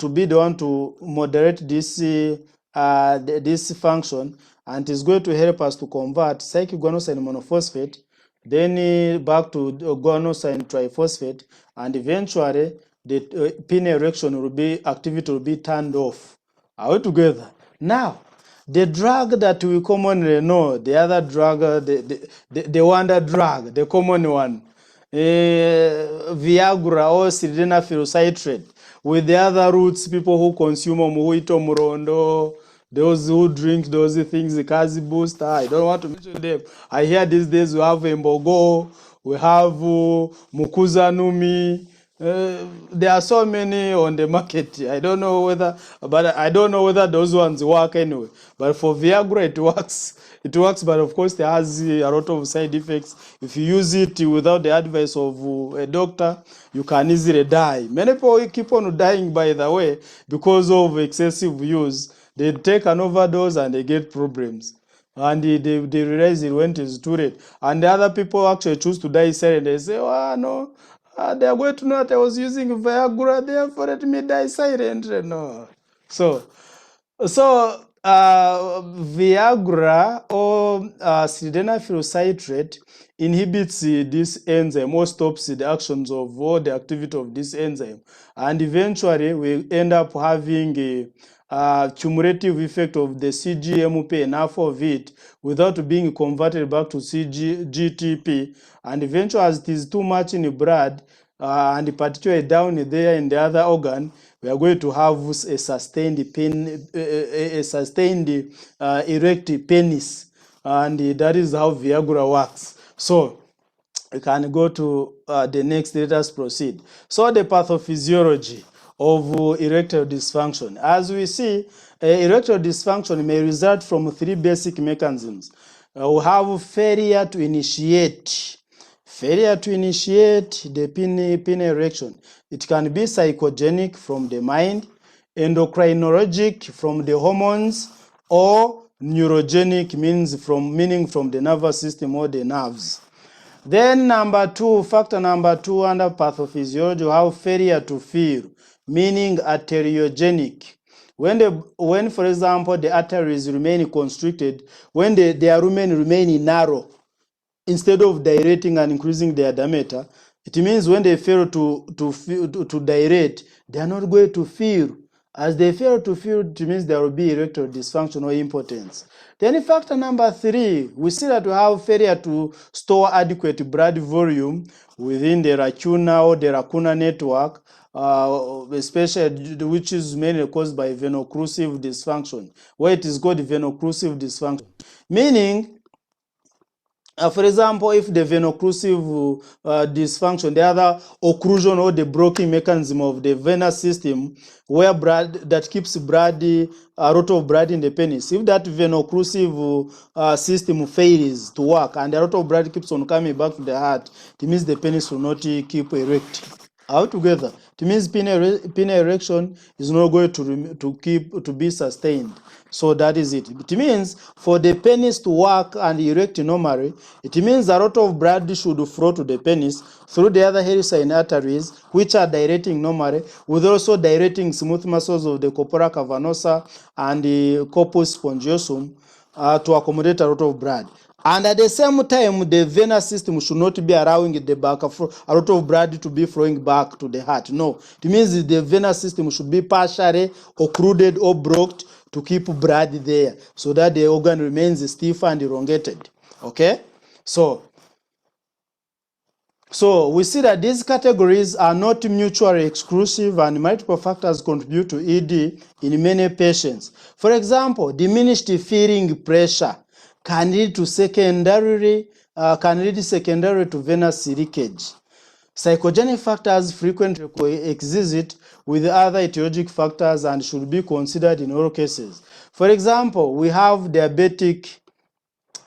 be the one to moderate this this function, and is going to help us to convert cyclic guanosine monophosphate then back to guanosine triphosphate, and eventually the penile erection activity will be turned off. Are we together? Now, the drug that we commonly know, the other drug, the wonder drug, the common one, Viagra or sildenafil citrate, with the other roots, people who consume muito murondo, those who drink those things, the Kazi booster, I don't want to mention them. I hear these days we have Mbogo, we have Mukuzanumi. There are so many on the market. I don't know whether those ones work anyway. But for Viagra, it works. It works, but of course, it has a lot of side effects. If you use it without the advice of a doctor, you can easily die. Many people keep on dying, by the way, because of excessive use. They take an overdose and they get problems. And they realize it when it is too late. And the other people actually choose to die silent. They say, oh, no, they are going to know that I was using Viagra, therefore let me die silent. No. So Viagra or sildenafil citrate inhibits this enzyme or stops the actions of all the activity of this enzyme, and eventually we end up having a cumulative effect of the CGMP, enough of it, without being converted back to GTP, and eventually as it is too much in the blood, and particularly down there in the other organ, we are going to have a sustained erect penis, and that is how Viagra works. So we can go to the next. Let us proceed. So the pathophysiology of erectile dysfunction. As we see, erectile dysfunction may result from three basic mechanisms. We have failure to initiate the penile erection. It can be psychogenic from the mind, endocrinologic from the hormones, or neurogenic meaning from the nervous system or the nerves. Then factor number two under pathophysiology, we have failure to feel, meaning arteriogenic. When for example the arteries remain constricted, when their lumen remain narrow, instead of dilating and increasing their diameter, it means when they fail to dilate, they are not going to feel. As they fail to feel, it means there will be erectile dysfunction or impotence. Then factor number three, we see that we have failure to store adequate blood volume within the lacuna or the lacuna network, especially which is mainly caused by venoclusive dysfunction, where it is called venoclusive dysfunction. Meaning, for example, if the venoclusive dysfunction, the other occlusion or the blocking mechanism of the venous system, where blood that keeps blood, a lot of blood in the penis, if that venoclusive system fails to work and a lot of blood keeps on coming back to the heart, it means the penis will not keep erect. altogether. It means penile erection is not going to be sustained. So that is it. It means for the penis to work and erect normally, it means a lot of blood should flow to the penis through the other helicine arteries, which are dilating normally, with also dilating smooth muscles of the corpora cavernosa and the corpus spongiosum to accommodate a lot of blood. And at the same time, the venous system should not be allowing the back a lot of blood to be flowing back to the heart. No, it means the venous system should be partially occluded or blocked to keep blood there, so that the organ remains stiff and elongated. Okay, so we see that these categories are not mutually exclusive, and multiple factors contribute to ED in many patients. For example, diminished feeling pressure can lead secondary to venous leakage. Psychogenic factors frequently coexist with other etiologic factors and should be considered in all cases. For example, we have diabetic,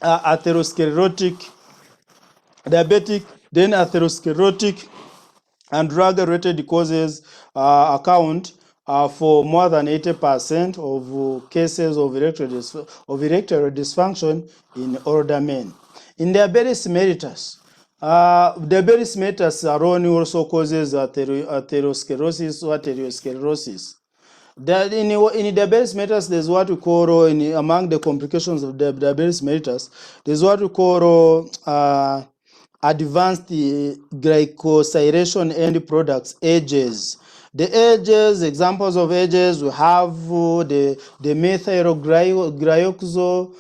then atherosclerotic and drug-related causes account for more than 80% of cases of erectile dysfunction in older men. In diabetes mellitus, diabetes mellitus alone also causes atherosclerosis or arteriosclerosis. That in diabetes mellitus, there's what we call, among the complications of diabetes mellitus, there's what we call advanced glycosylation end products, AGEs. The AGEs, examples of AGEs, we have the methylglyoxal,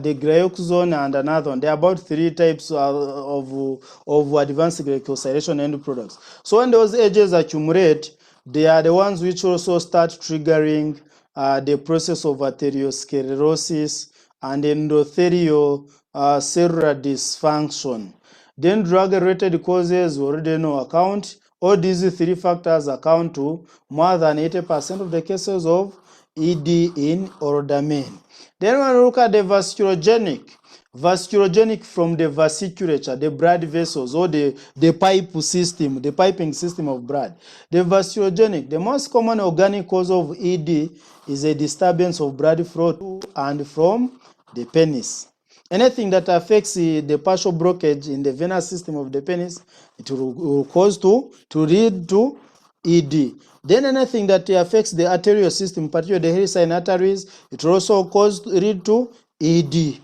the glyoxone, and another one. There are about 3 types of advanced glycosylation end products. So when those AGEs accumulate, they are the ones which also start triggering the process of arteriosclerosis and endothelial cellular dysfunction. Then drug-related causes we already know account. All these 3 factors account to more than 80% of the cases of ED in older men. Then when we look at the vasculogenic from the vasculature, the blood vessels, or the pipe system, the piping system of blood. The vasculogenic, the most common organic cause of ED is a disturbance of blood flow to and from the penis. Anything that affects the partial blockage in the venous system of the penis, it will cause to lead to ED. Then anything that affects the arterial system, particularly the helicine arteries, it will also lead to ED.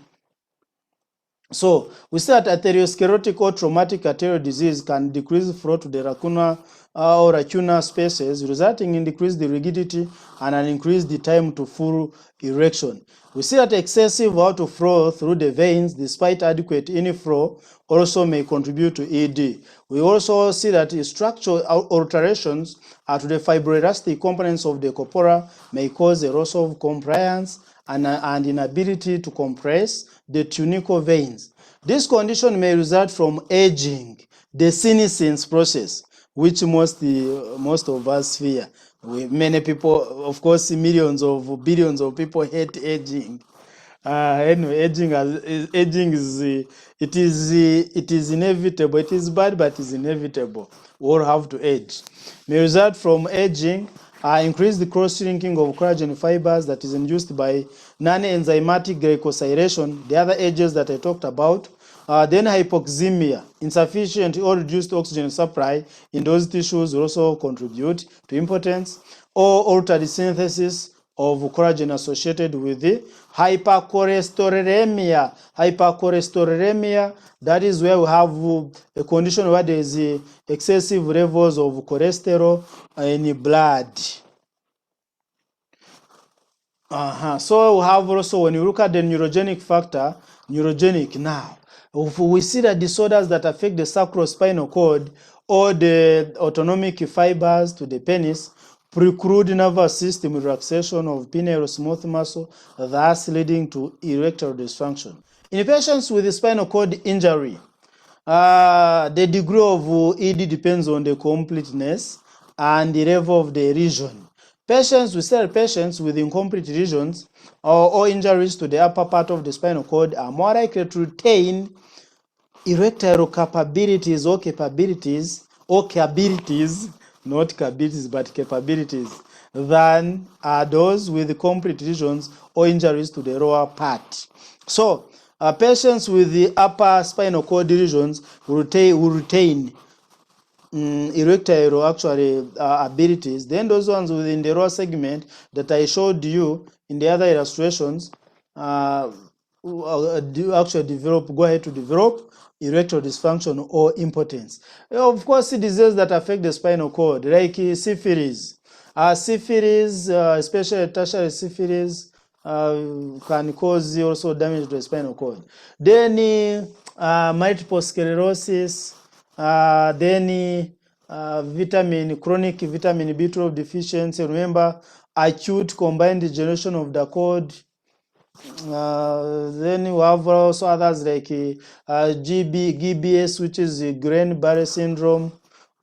So we see that atherosclerotic or traumatic arterial disease can decrease flow to the lacunar or lacunar spaces, resulting in decreased rigidity and an increased time to full erection. We see that excessive outflow through the veins, despite adequate inflow, also may contribute to ED. We also see that structural alterations to the fibroelastic components of the corpora may cause a loss of compliance and inability to compress the tunical veins. This condition may result from aging, the senescence process, which most of us fear. Many people, of course, billions of people hate aging. Anyway, aging is inevitable. It is bad, but it's inevitable. We all have to age. May result from aging, increased cross-linking of collagen fibers that is induced by non-enzymatic glycosylation, the other ages that I talked about. Then hypoxemia, insufficient or reduced oxygen supply in those tissues will also contribute to impotence, or altered synthesis of collagen associated with the hypercholesterolemia. Hypercholesterolemia, that is where we have a condition where there is excessive levels of cholesterol in blood. So we have also, when you look at the neurogenic factor, neurogenic now, we see that disorders that affect the sacrospinal cord or the autonomic fibers to the penis preclude nervous system relaxation of pineal smooth muscle, thus leading to erectile dysfunction. In patients with spinal cord injury, the degree of ED depends on the completeness and the level of the lesion. Patients with incomplete lesions or injuries to the upper part of the spinal cord are more likely to retain erectile capabilities or capabilities, not capabilities but capabilities, than those with complete lesions or injuries to the lower part. So patients with the upper spinal cord lesions will retain erectile actually abilities. Then those ones within the lower segment that I showed you in the other illustrations do actually go ahead to develop erectile dysfunction or impotence. Of course, diseases that affect the spinal cord, like syphilis. Syphilis, especially tertiary syphilis, can cause also damage to the spinal cord. Then multiple sclerosis, then chronic vitamin B12 deficiency. Remember, acute combined degeneration of the cord. Then we have also others like GBS, which is Guillain-Barré syndrome,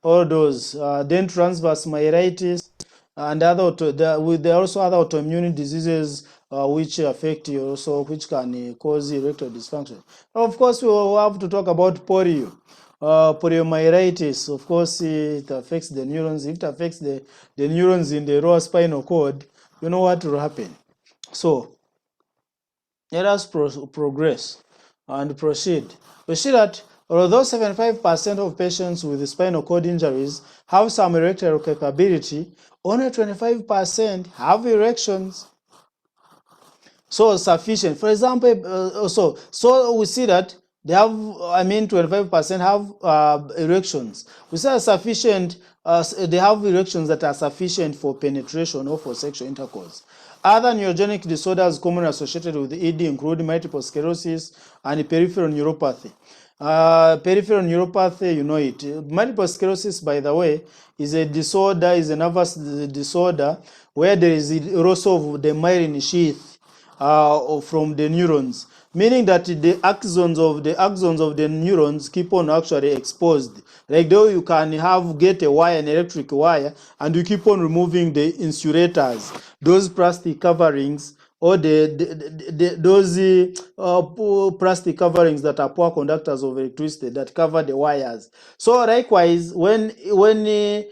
all those. Then transverse myelitis, and there are also other autoimmune diseases which affect you also, which can cause erectile dysfunction. Of course, we will have to talk about polio. Poliomyelitis, of course, it affects the neurons. If it affects the neurons in the lower spinal cord, you know what will happen. So let us progress and proceed. We see that although 75% of patients with spinal cord injuries have some erectile capability, only 25% have erections. So sufficient. For example, so we see that they have, 25% have erections. We say sufficient. They have erections that are sufficient for penetration or for sexual intercourse. Other neurogenic disorders commonly associated with ED include multiple sclerosis and peripheral neuropathy. Peripheral neuropathy, you know it. Multiple sclerosis, by the way, is a disorder, is a nervous disorder where there is loss of the myelin sheath from the neurons, meaning that the axons of the neurons keep on actually exposed. Like though you can get a wire, an electric wire, and you keep on removing the insulators, those plastic coverings, or those plastic coverings that are poor conductors of electricity that cover the wires. So likewise, when I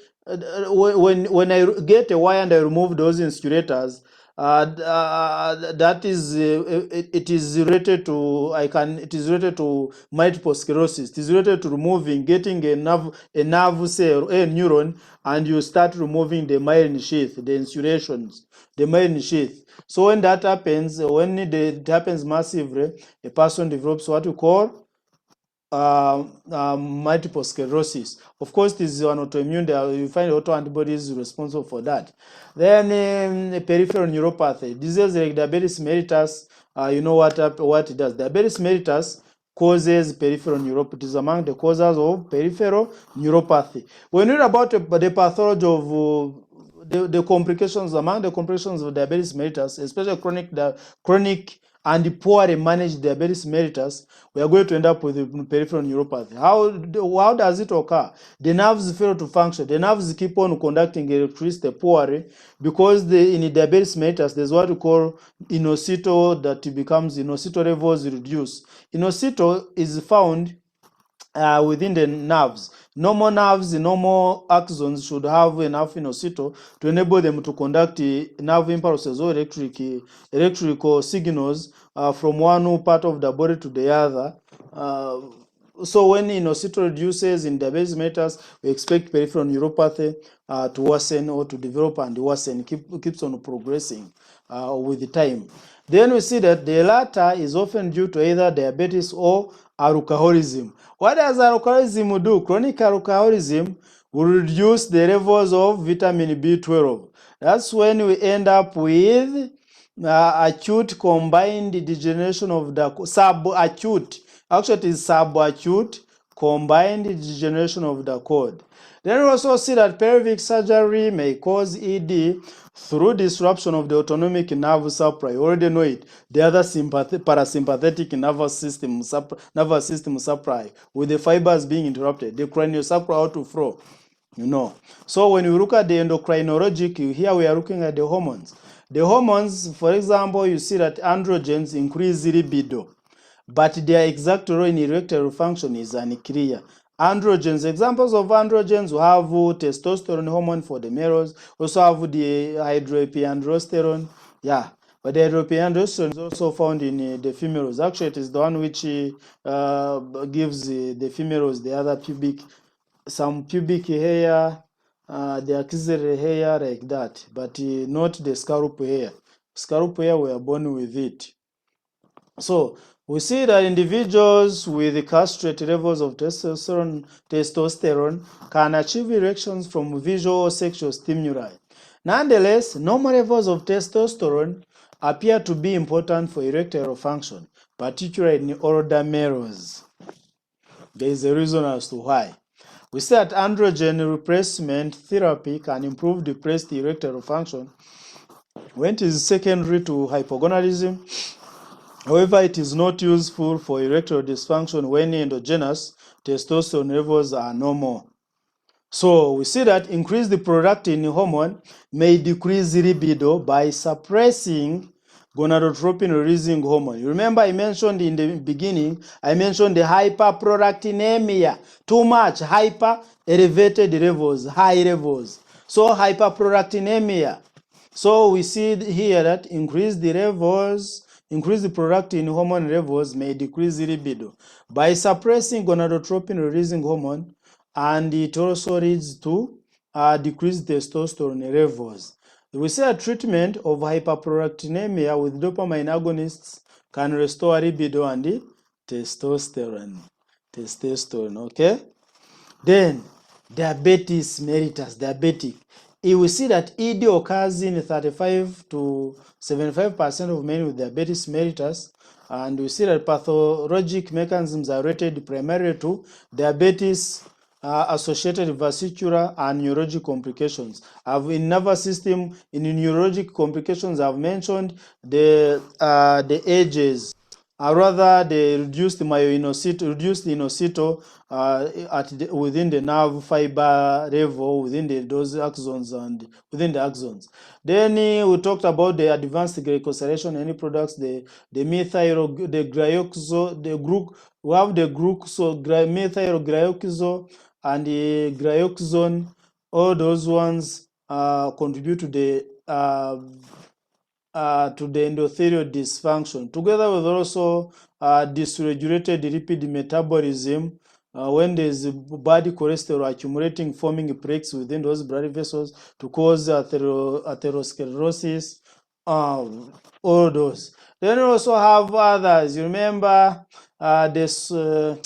get a wire and I remove those insulators, that is it is related to multiple sclerosis. It is related to getting a nerve cell, a neuron, and you start removing the myelin sheath, the insulations, the myelin sheath. So when that happens, it happens massively, a person develops what we call multiple sclerosis. Of course, this is an autoimmune. You find autoantibodies responsible for that. Then peripheral neuropathy, diseases like diabetes mellitus. You know what it does. Diabetes mellitus causes peripheral neuropathy. It is among the causes of peripheral neuropathy. When you read about the pathology of the complications, among the complications of diabetes mellitus, especially chronic and poorly managed diabetes mellitus, we are going to end up with peripheral neuropathy. How does it occur? The nerves fail to function. The nerves keep on conducting electricity poorly because in diabetes mellitus, there's what we call inositol that becomes inositol levels reduce. Inositol is found within the nerves. Normal nerves, normal axons should have enough inositol to enable them to conduct nerve impulses or electrical signals from one part of the body to the other. So when inositol reduces in diabetes mellitus, we expect peripheral neuropathy to worsen or to develop and worsen, keeps on progressing with the time. Then we see that the latter is often due to either diabetes or alcoholism. What does alcoholism do? Chronic alcoholism will reduce the levels of vitamin B12. That's when we end up with acute combined degeneration of the subacute. Actually, it is subacute combined degeneration of the cord. Then we also see that pelvic surgery may cause ED through disruption of the autonomic nerve supply. You already know it. The other parasympathetic nervous system supply, with the fibers being interrupted, the craniosacral outflow. So when you look at the endocrinologic, here we are looking at the hormones. The hormones, for example, you see that androgens increase libido, but their exact role in erectile function is unclear. Androgens, examples of androgens, we have testosterone hormone for the males, also have the hydroepiandrosterone, yeah, but the hydroepiandrosterone is also found in the females. Actually, it is the one which gives the females the other some pubic hair, the axillary hair like that, but not the scalp hair. Scalp hair, we are born with it. So we see that individuals with castrate levels of testosterone can achieve erections from visual or sexual stimuli. Nonetheless, normal levels of testosterone appear to be important for erectile function, particularly in older males. There is a reason as to why. We see that androgen replacement therapy can improve depressed erectile function when it is secondary to hypogonadism. However, it is not useful for erectile dysfunction when endogenous testosterone levels are normal. So we see that increased prolactin hormone may decrease libido by suppressing gonadotropin releasing hormone. You remember I mentioned in the beginning, I mentioned the hyperprolactinemia. Too much, hyper, elevated levels, high levels. So hyperprolactinemia. So we see here that increased prolactin hormone levels may decrease libido by suppressing gonadotropin releasing hormone, and it also leads to decreased testosterone levels. We say a treatment of hyperprolactinemia with dopamine agonists can restore libido and testosterone. Okay? Then, diabetes mellitus, diabetic. We see that ED occurs in 35 to 75% of men with diabetes mellitus, and we see that pathologic mechanisms are related primarily to diabetes, associated vascular and neurologic complications. In nervous system, in neurologic complications, I've mentioned the ages. Rather, they reduced inosito within the nerve fiber level, within those axons and within the axons. Then we talked about the advanced glycosylation any products, the methyl, the glyoxo, we have the methyl glyoxo and the glyoxone. All those ones contribute to the endothelial dysfunction, together with also dysregulated lipid metabolism. When there's bad cholesterol accumulating, forming plaques within those blood vessels to cause atherosclerosis, all those. Then we also have others. You remember the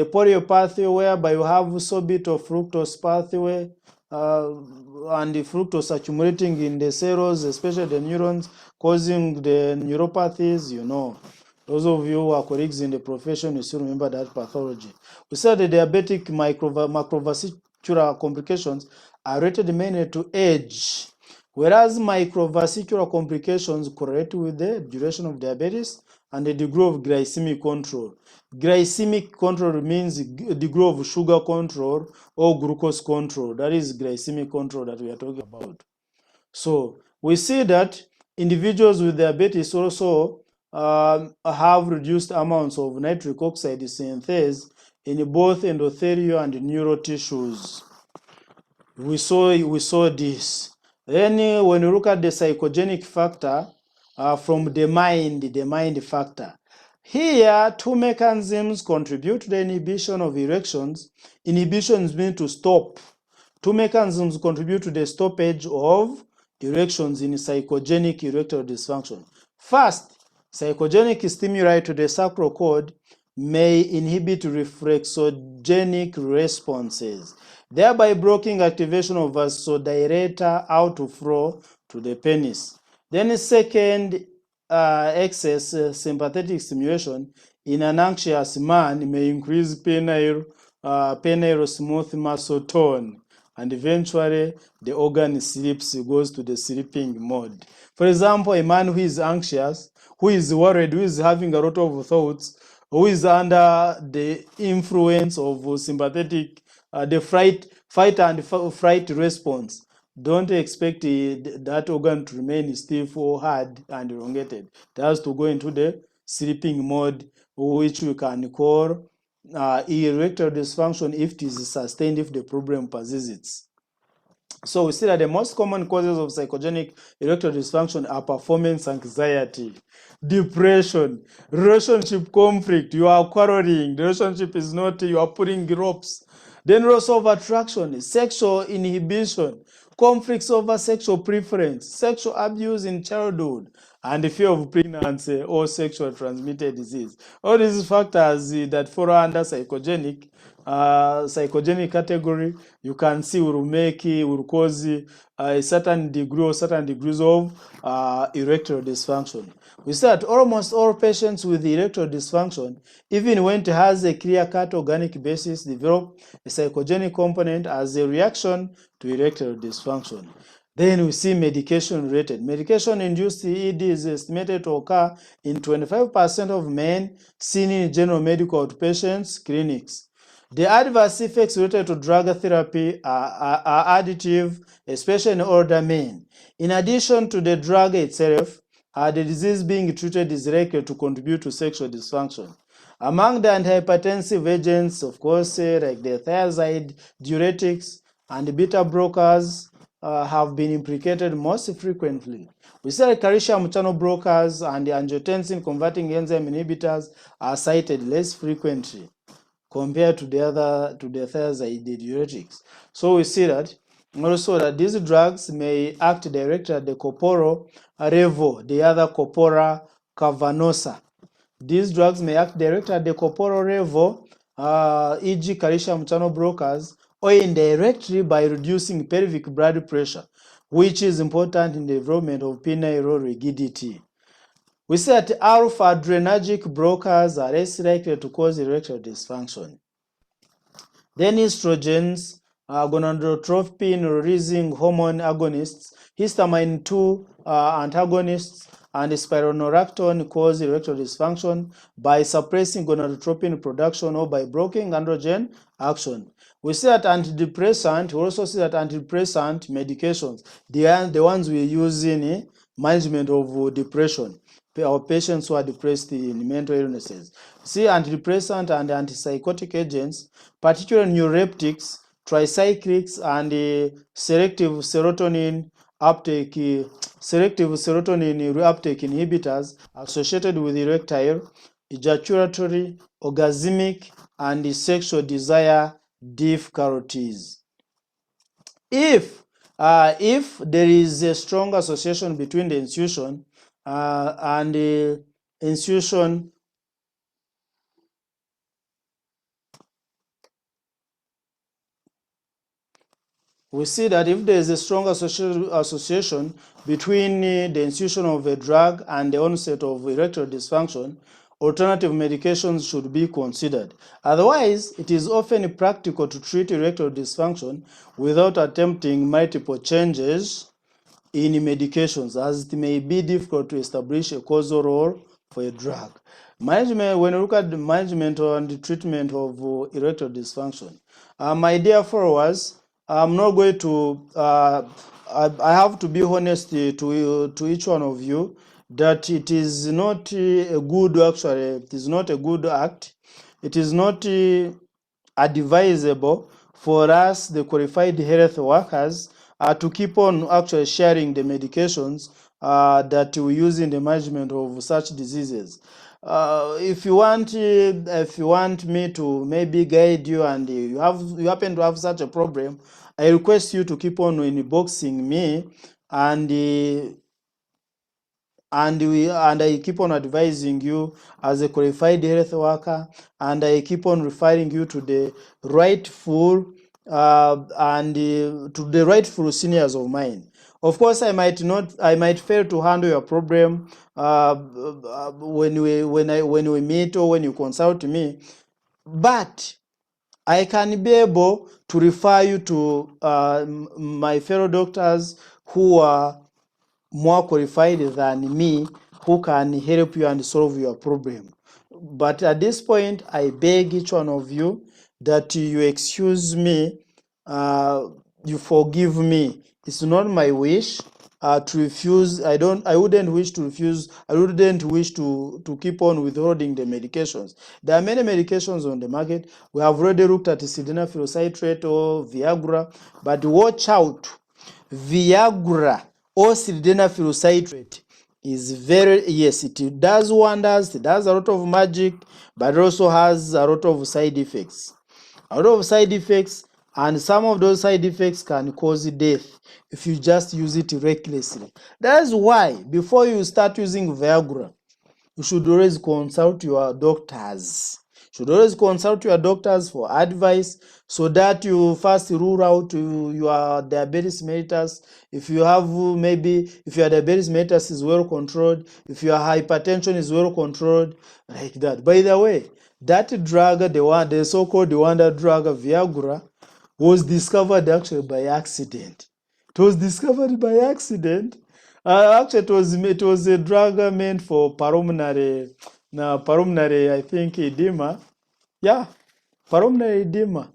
polio pathway, whereby you have sorbitol fructose pathway, and the fructose accumulating in the cells, especially the neurons, causing the neuropathies, you know. Those of you who are colleagues in the profession, you still remember that pathology. We said the diabetic macrovascular complications are related mainly to age, whereas microvascular complications correlate with the duration of diabetes and the degree of glycemic control. Glycemic control means degree of sugar control or glucose control. That is glycemic control that we are talking about. So we see that individuals with diabetes also have reduced amounts of nitric oxide synthase in both endothelial and neural tissues. We saw this. Then when you look at the psychogenic factor from the mind factor, here two mechanisms contribute to the inhibition of erections. Inhibitions mean to stop. Two mechanisms contribute to the stoppage of erections in psychogenic erectile dysfunction. First, psychogenic stimuli to the sacral cord may inhibit reflexogenic responses, thereby blocking activation of vasodilator outflow to the penis. Then second, excess sympathetic stimulation in an anxious man may increase penile smooth muscle tone, and eventually the organ sleeps, goes to the sleeping mode. For example, a man who is anxious, who is worried, who is having a lot of thoughts, who is under the influence of sympathetic, the fight and fright response, don't expect that organ to remain stiff or hard and elongated. It has to go into the sleeping mode, which we can call erectile dysfunction if it is sustained, if the problem persists. So we see that the most common causes of psychogenic erectile dysfunction are performance anxiety, depression, relationship conflict. You are quarreling, the relationship is not, you are putting ropes. Then loss of attraction, sexual inhibition, conflicts over sexual preference, sexual abuse in childhood, and the fear of pregnancy or sexual transmitted disease. All these factors that fall under psychogenic category, you can see will cause a certain degree or certain degrees of erectile dysfunction. We see that almost all patients with erectile dysfunction, even when it has a clear-cut organic basis, develop a psychogenic component as a reaction to erectile dysfunction. Then we see medication-related. Medication-induced ED is estimated to occur in 25% of men seen in general medical outpatients clinics. The adverse effects related to drug therapy are additive, especially in older men. In addition to the drug itself, the disease being treated is likely to contribute to sexual dysfunction. Among the antihypertensive agents, of course, like the thiazide, diuretics, and beta blockers have been implicated most frequently. We see that calcium channel blockers and the angiotensin converting enzyme inhibitors are cited less frequently compared to the thiazide diuretics. So we see that also that these drugs may act directly at the corporal level, the other corpora cavernosa. These drugs may act directly at the corporal level, e.g. calcium channel blockers, or indirectly by reducing pelvic blood pressure, which is important in the development of penile rigidity. We see that alpha-adrenergic blockers are less likely to cause erectile dysfunction. Then estrogens, gonadotropin-releasing hormone agonists, histamine 2 antagonists, and spironolactone cause erectile dysfunction by suppressing gonadotropin production or by blocking androgen action. We see that antidepressant, we also see that antidepressant medications, they are the ones we use in management of depression, our patients who are depressed in mental illnesses. See, antidepressant and antipsychotic agents, particularly neuroleptics, tricyclics, and selective serotonin reuptake inhibitors associated with erectile, ejaculatory, orgasmic, and sexual desire difficulties. If there is a strong association between the institution and the institution we see that if there is a strong association between the institution of a drug and the onset of erectile dysfunction, alternative medications should be considered. Otherwise, it is often practical to treat erectile dysfunction without attempting multiple changes in medications, as it may be difficult to establish a causal role for a drug. Management, when you look at the management and the treatment of erectile dysfunction, my dear followers, I'm not going to, I have to be honest to each one of you that it is not a good, actually, it is not a good act. It is not advisable for us, the qualified health workers, to keep on actually sharing the medications that we use in the management of such diseases. If you want me to maybe guide you and you happen to have such a problem, I request you to keep on inboxing me, and I keep on advising you as a qualified health worker, and I keep on referring you to the rightful to the rightful seniors of mine. Of course, I might fail to handle your problem when we meet or when you consult me, but I can be able to refer you to my fellow doctors who are more qualified than me, who can help you and solve your problem. But at this point, I beg each one of you that you excuse me, you forgive me. It's not my wish, to refuse. I wouldn't wish to refuse. I wouldn't wish to keep on withholding the medications. There are many medications on the market. We have already looked at sildenafil citrate or Viagra, but watch out. Viagra or sildenafil citrate is very, yes, it does wonders. It does a lot of magic, but it also has a lot of side effects. A lot of side effects, and some of those side effects can cause death if you just use it recklessly. That's why before you start using Viagra, you should always consult your doctors. You should always consult your doctors for advice so that you first rule out your diabetes mellitus. If you have if your diabetes mellitus is well controlled, if your hypertension is well controlled, like that. By the way, that drug, the so-called wonder drug Viagra, was discovered actually by accident. It was discovered by accident. Actually, it was a drug meant for pulmonary, I think, edema. Yeah, pulmonary edema.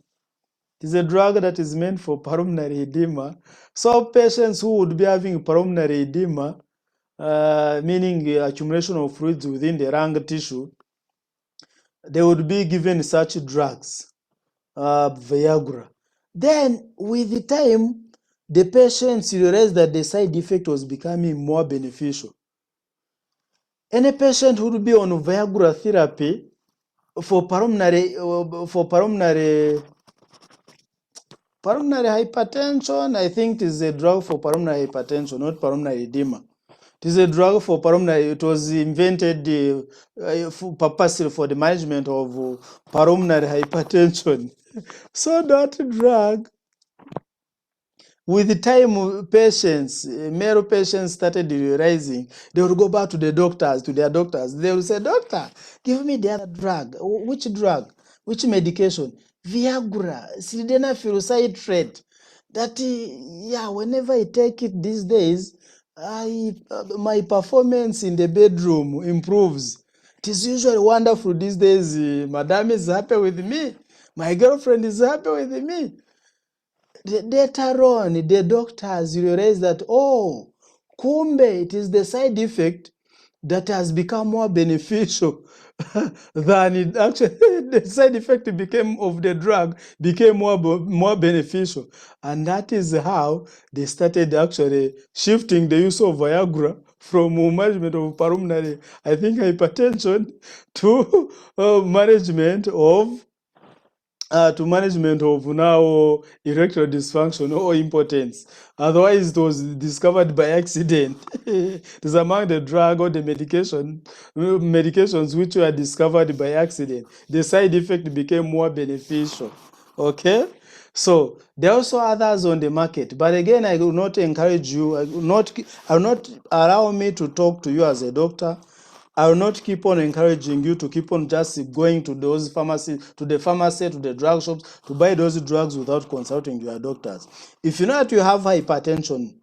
It is a drug that is meant for pulmonary edema. So patients who would be having pulmonary edema, meaning accumulation of fluids within the lung tissue, they would be given such drugs, Viagra. Then, with the time, the patients realized that the side effect was becoming more beneficial. Any patient who would be on Viagra therapy for pulmonary hypertension, I think it is a drug for pulmonary hypertension, not pulmonary edema. It is a drug for pulmonary. It was invented purposely for the management of pulmonary hypertension. So that drug, with the time, male patients started realizing, they would go back to their doctors. They would say, "Doctor, give me the other drug." Which drug? Which medication? Viagra, sildenafil citrate. That, yeah, whenever I take it these days, my performance in the bedroom improves. It is usually wonderful these days. Madam is happy with me. My girlfriend is happy with me. Later on, the doctors realized that, oh, kumbe, it is the side effect that has become more beneficial than it actually, the side effect of the drug became more beneficial. And that is how they started actually shifting the use of Viagra from management of pulmonary, I think, hypertension to management of now erectile dysfunction or impotence. Otherwise, it was discovered by accident. It is among the drug or the medications which were discovered by accident. The side effect became more beneficial. Okay? So there are also others on the market, but again, I will not encourage you. I will not allow me to talk to you as a doctor. I will not keep on encouraging you to keep on just going to those pharmacies, to the pharmacy, to the drug shops, to buy those drugs without consulting your doctors. If you know that you have hypertension,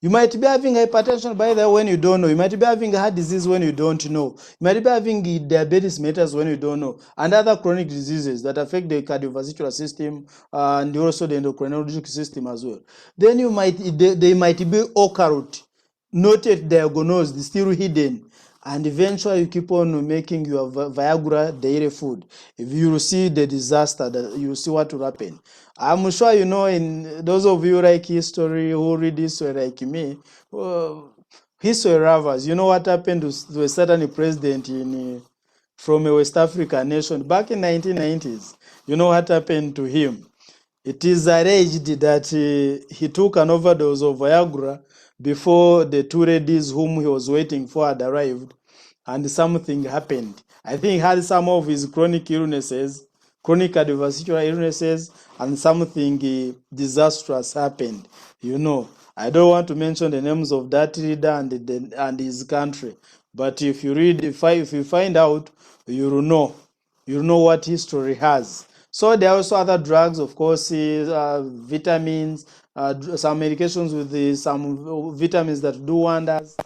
you might be having hypertension, by the way, when you don't know. You might be having heart disease when you don't know. You might be having diabetes mellitus when you don't know. And other chronic diseases that affect the cardiovascular system and also the endocrinologic system as well. Then they might be occult, not yet diagnosed, still hidden. And eventually you keep on making your Viagra daily food. If you see the disaster, that you see what will happen. I'm sure you know, in those of you like history, who read history like me, history lovers, you know what happened to a certain president from a West African nation back in 1990s. You know what happened to him. It is alleged that he took an overdose of Viagra before the two ladies whom he was waiting for had arrived, and something happened. I think he had some of his chronic illnesses, chronic cardiovascular illnesses, and something disastrous happened. You know, I don't want to mention the names of that leader and his country, but if you find out, you'll know. You'll know what history has. So there are also other drugs, of course, vitamins, some medications with some vitamins that do wonders.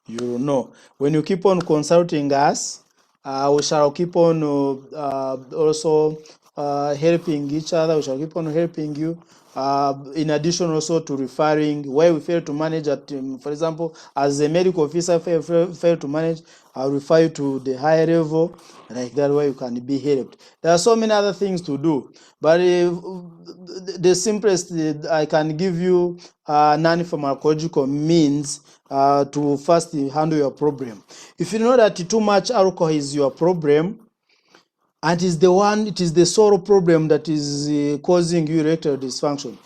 You know, when you keep on consulting us, we shall keep on also helping each other. We shall keep on helping you. In addition also to referring where we fail to manage at, for example, as a medical officer fail to manage, I'll refer you to the higher level, like that way you can be helped. There are so many other things to do, but the simplest I can give you non-pharmacological means to first handle your problem. If you know that too much alcohol is your problem, and it is the sole problem that is causing you erectile dysfunction,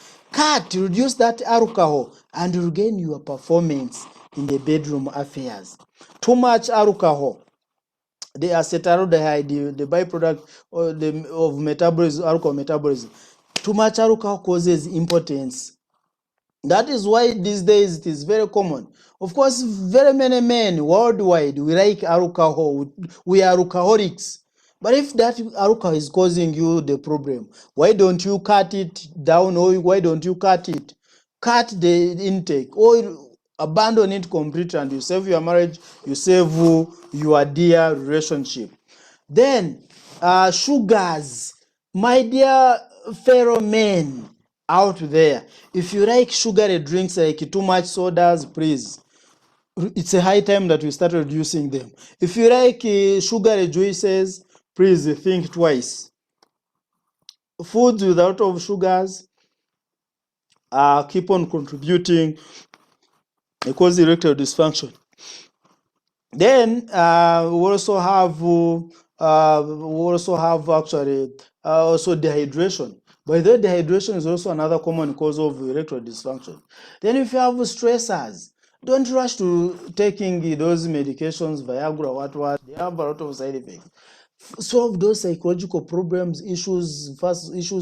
reduce that alcohol and regain your performance in the bedroom affairs. Too much alcohol, the acetaldehyde, the byproduct of metabolism, alcohol metabolism. Too much alcohol causes impotence. That is why these days it is very common. Of course, very many men worldwide, we like alcohol. We are alcoholics. But if that alcohol is causing you the problem, why don't you cut it down, or why don't you cut it? Cut the intake or abandon it completely, and you save your marriage, you save your dear relationship. Then, sugars. My dear fellow men out there, if you like sugary drinks like too much sodas, please, it's a high time that we start reducing them. If you like sugary juices, please think twice. Foods without of sugars keep on contributing, cause erectile dysfunction. Then we also have actually also dehydration. By the way, dehydration is also another common cause of erectile dysfunction. Then if you have stressors, don't rush to taking those medications, Viagra, what. They have a lot of side effects. Solve those psychological problems, issues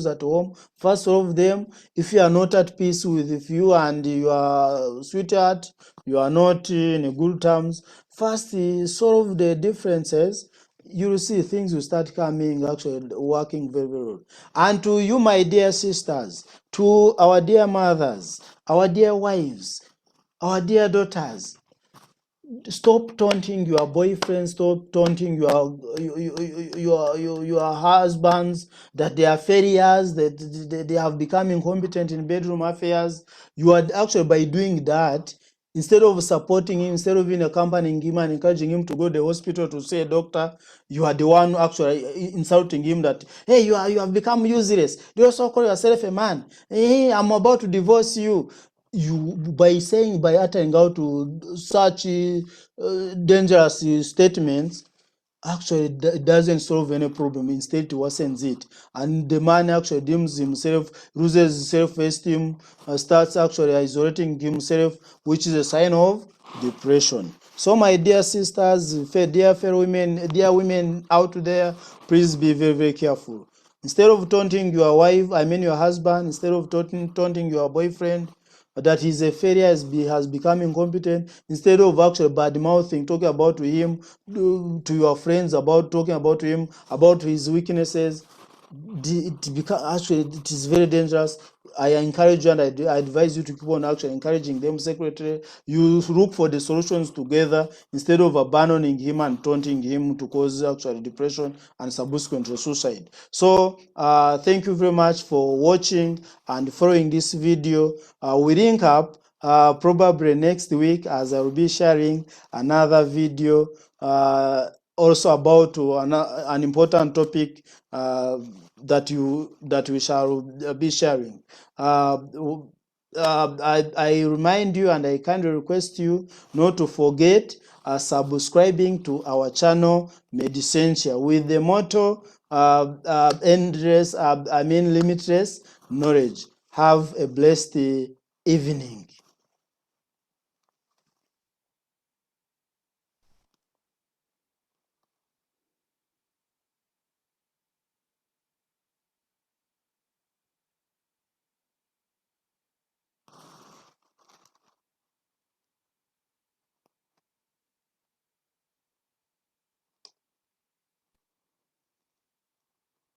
at home. First solve them. If you are not at peace with you and your sweetheart, you are not in good terms, first solve the differences. You will see things will start coming, actually working very, very well. And to you, my dear sisters, to our dear mothers, our dear wives, our dear daughters, stop taunting your boyfriend, stop taunting your husbands that they are failures, that they have become incompetent in bedroom affairs. You are actually, by doing that, instead of supporting him, instead of even accompanying him and encouraging him to go to the hospital to see a doctor, you are the one actually insulting him that, hey, you have become useless. You also call yourself a man. Hey, I'm about to divorce you. By uttering out to such dangerous statements, actually it doesn't solve any problem. Instead, it worsens it, and the man actually deems himself, loses self-esteem, starts actually isolating himself, which is a sign of depression. So, my dear sisters, dear fellow women, dear women out there, please be very, very careful. Instead of taunting your wife, your husband, instead of taunting your boyfriend, that he's a failure, has become incompetent, instead of actually bad mouthing, talking about him to your friends, talking about him, about his weaknesses, it is very dangerous. I encourage you and I advise you to keep on actually encouraging them secretly. You look for the solutions together instead of abandoning him and taunting him to cause actually depression and subsequently suicide. So thank you very much for watching and following this video. We link up probably next week, as I will be sharing another video also about an important topic that we shall be sharing. I remind you and I kindly request you not to forget subscribing to our channel Mediccentia with the motto limitless knowledge. Have a blessed evening.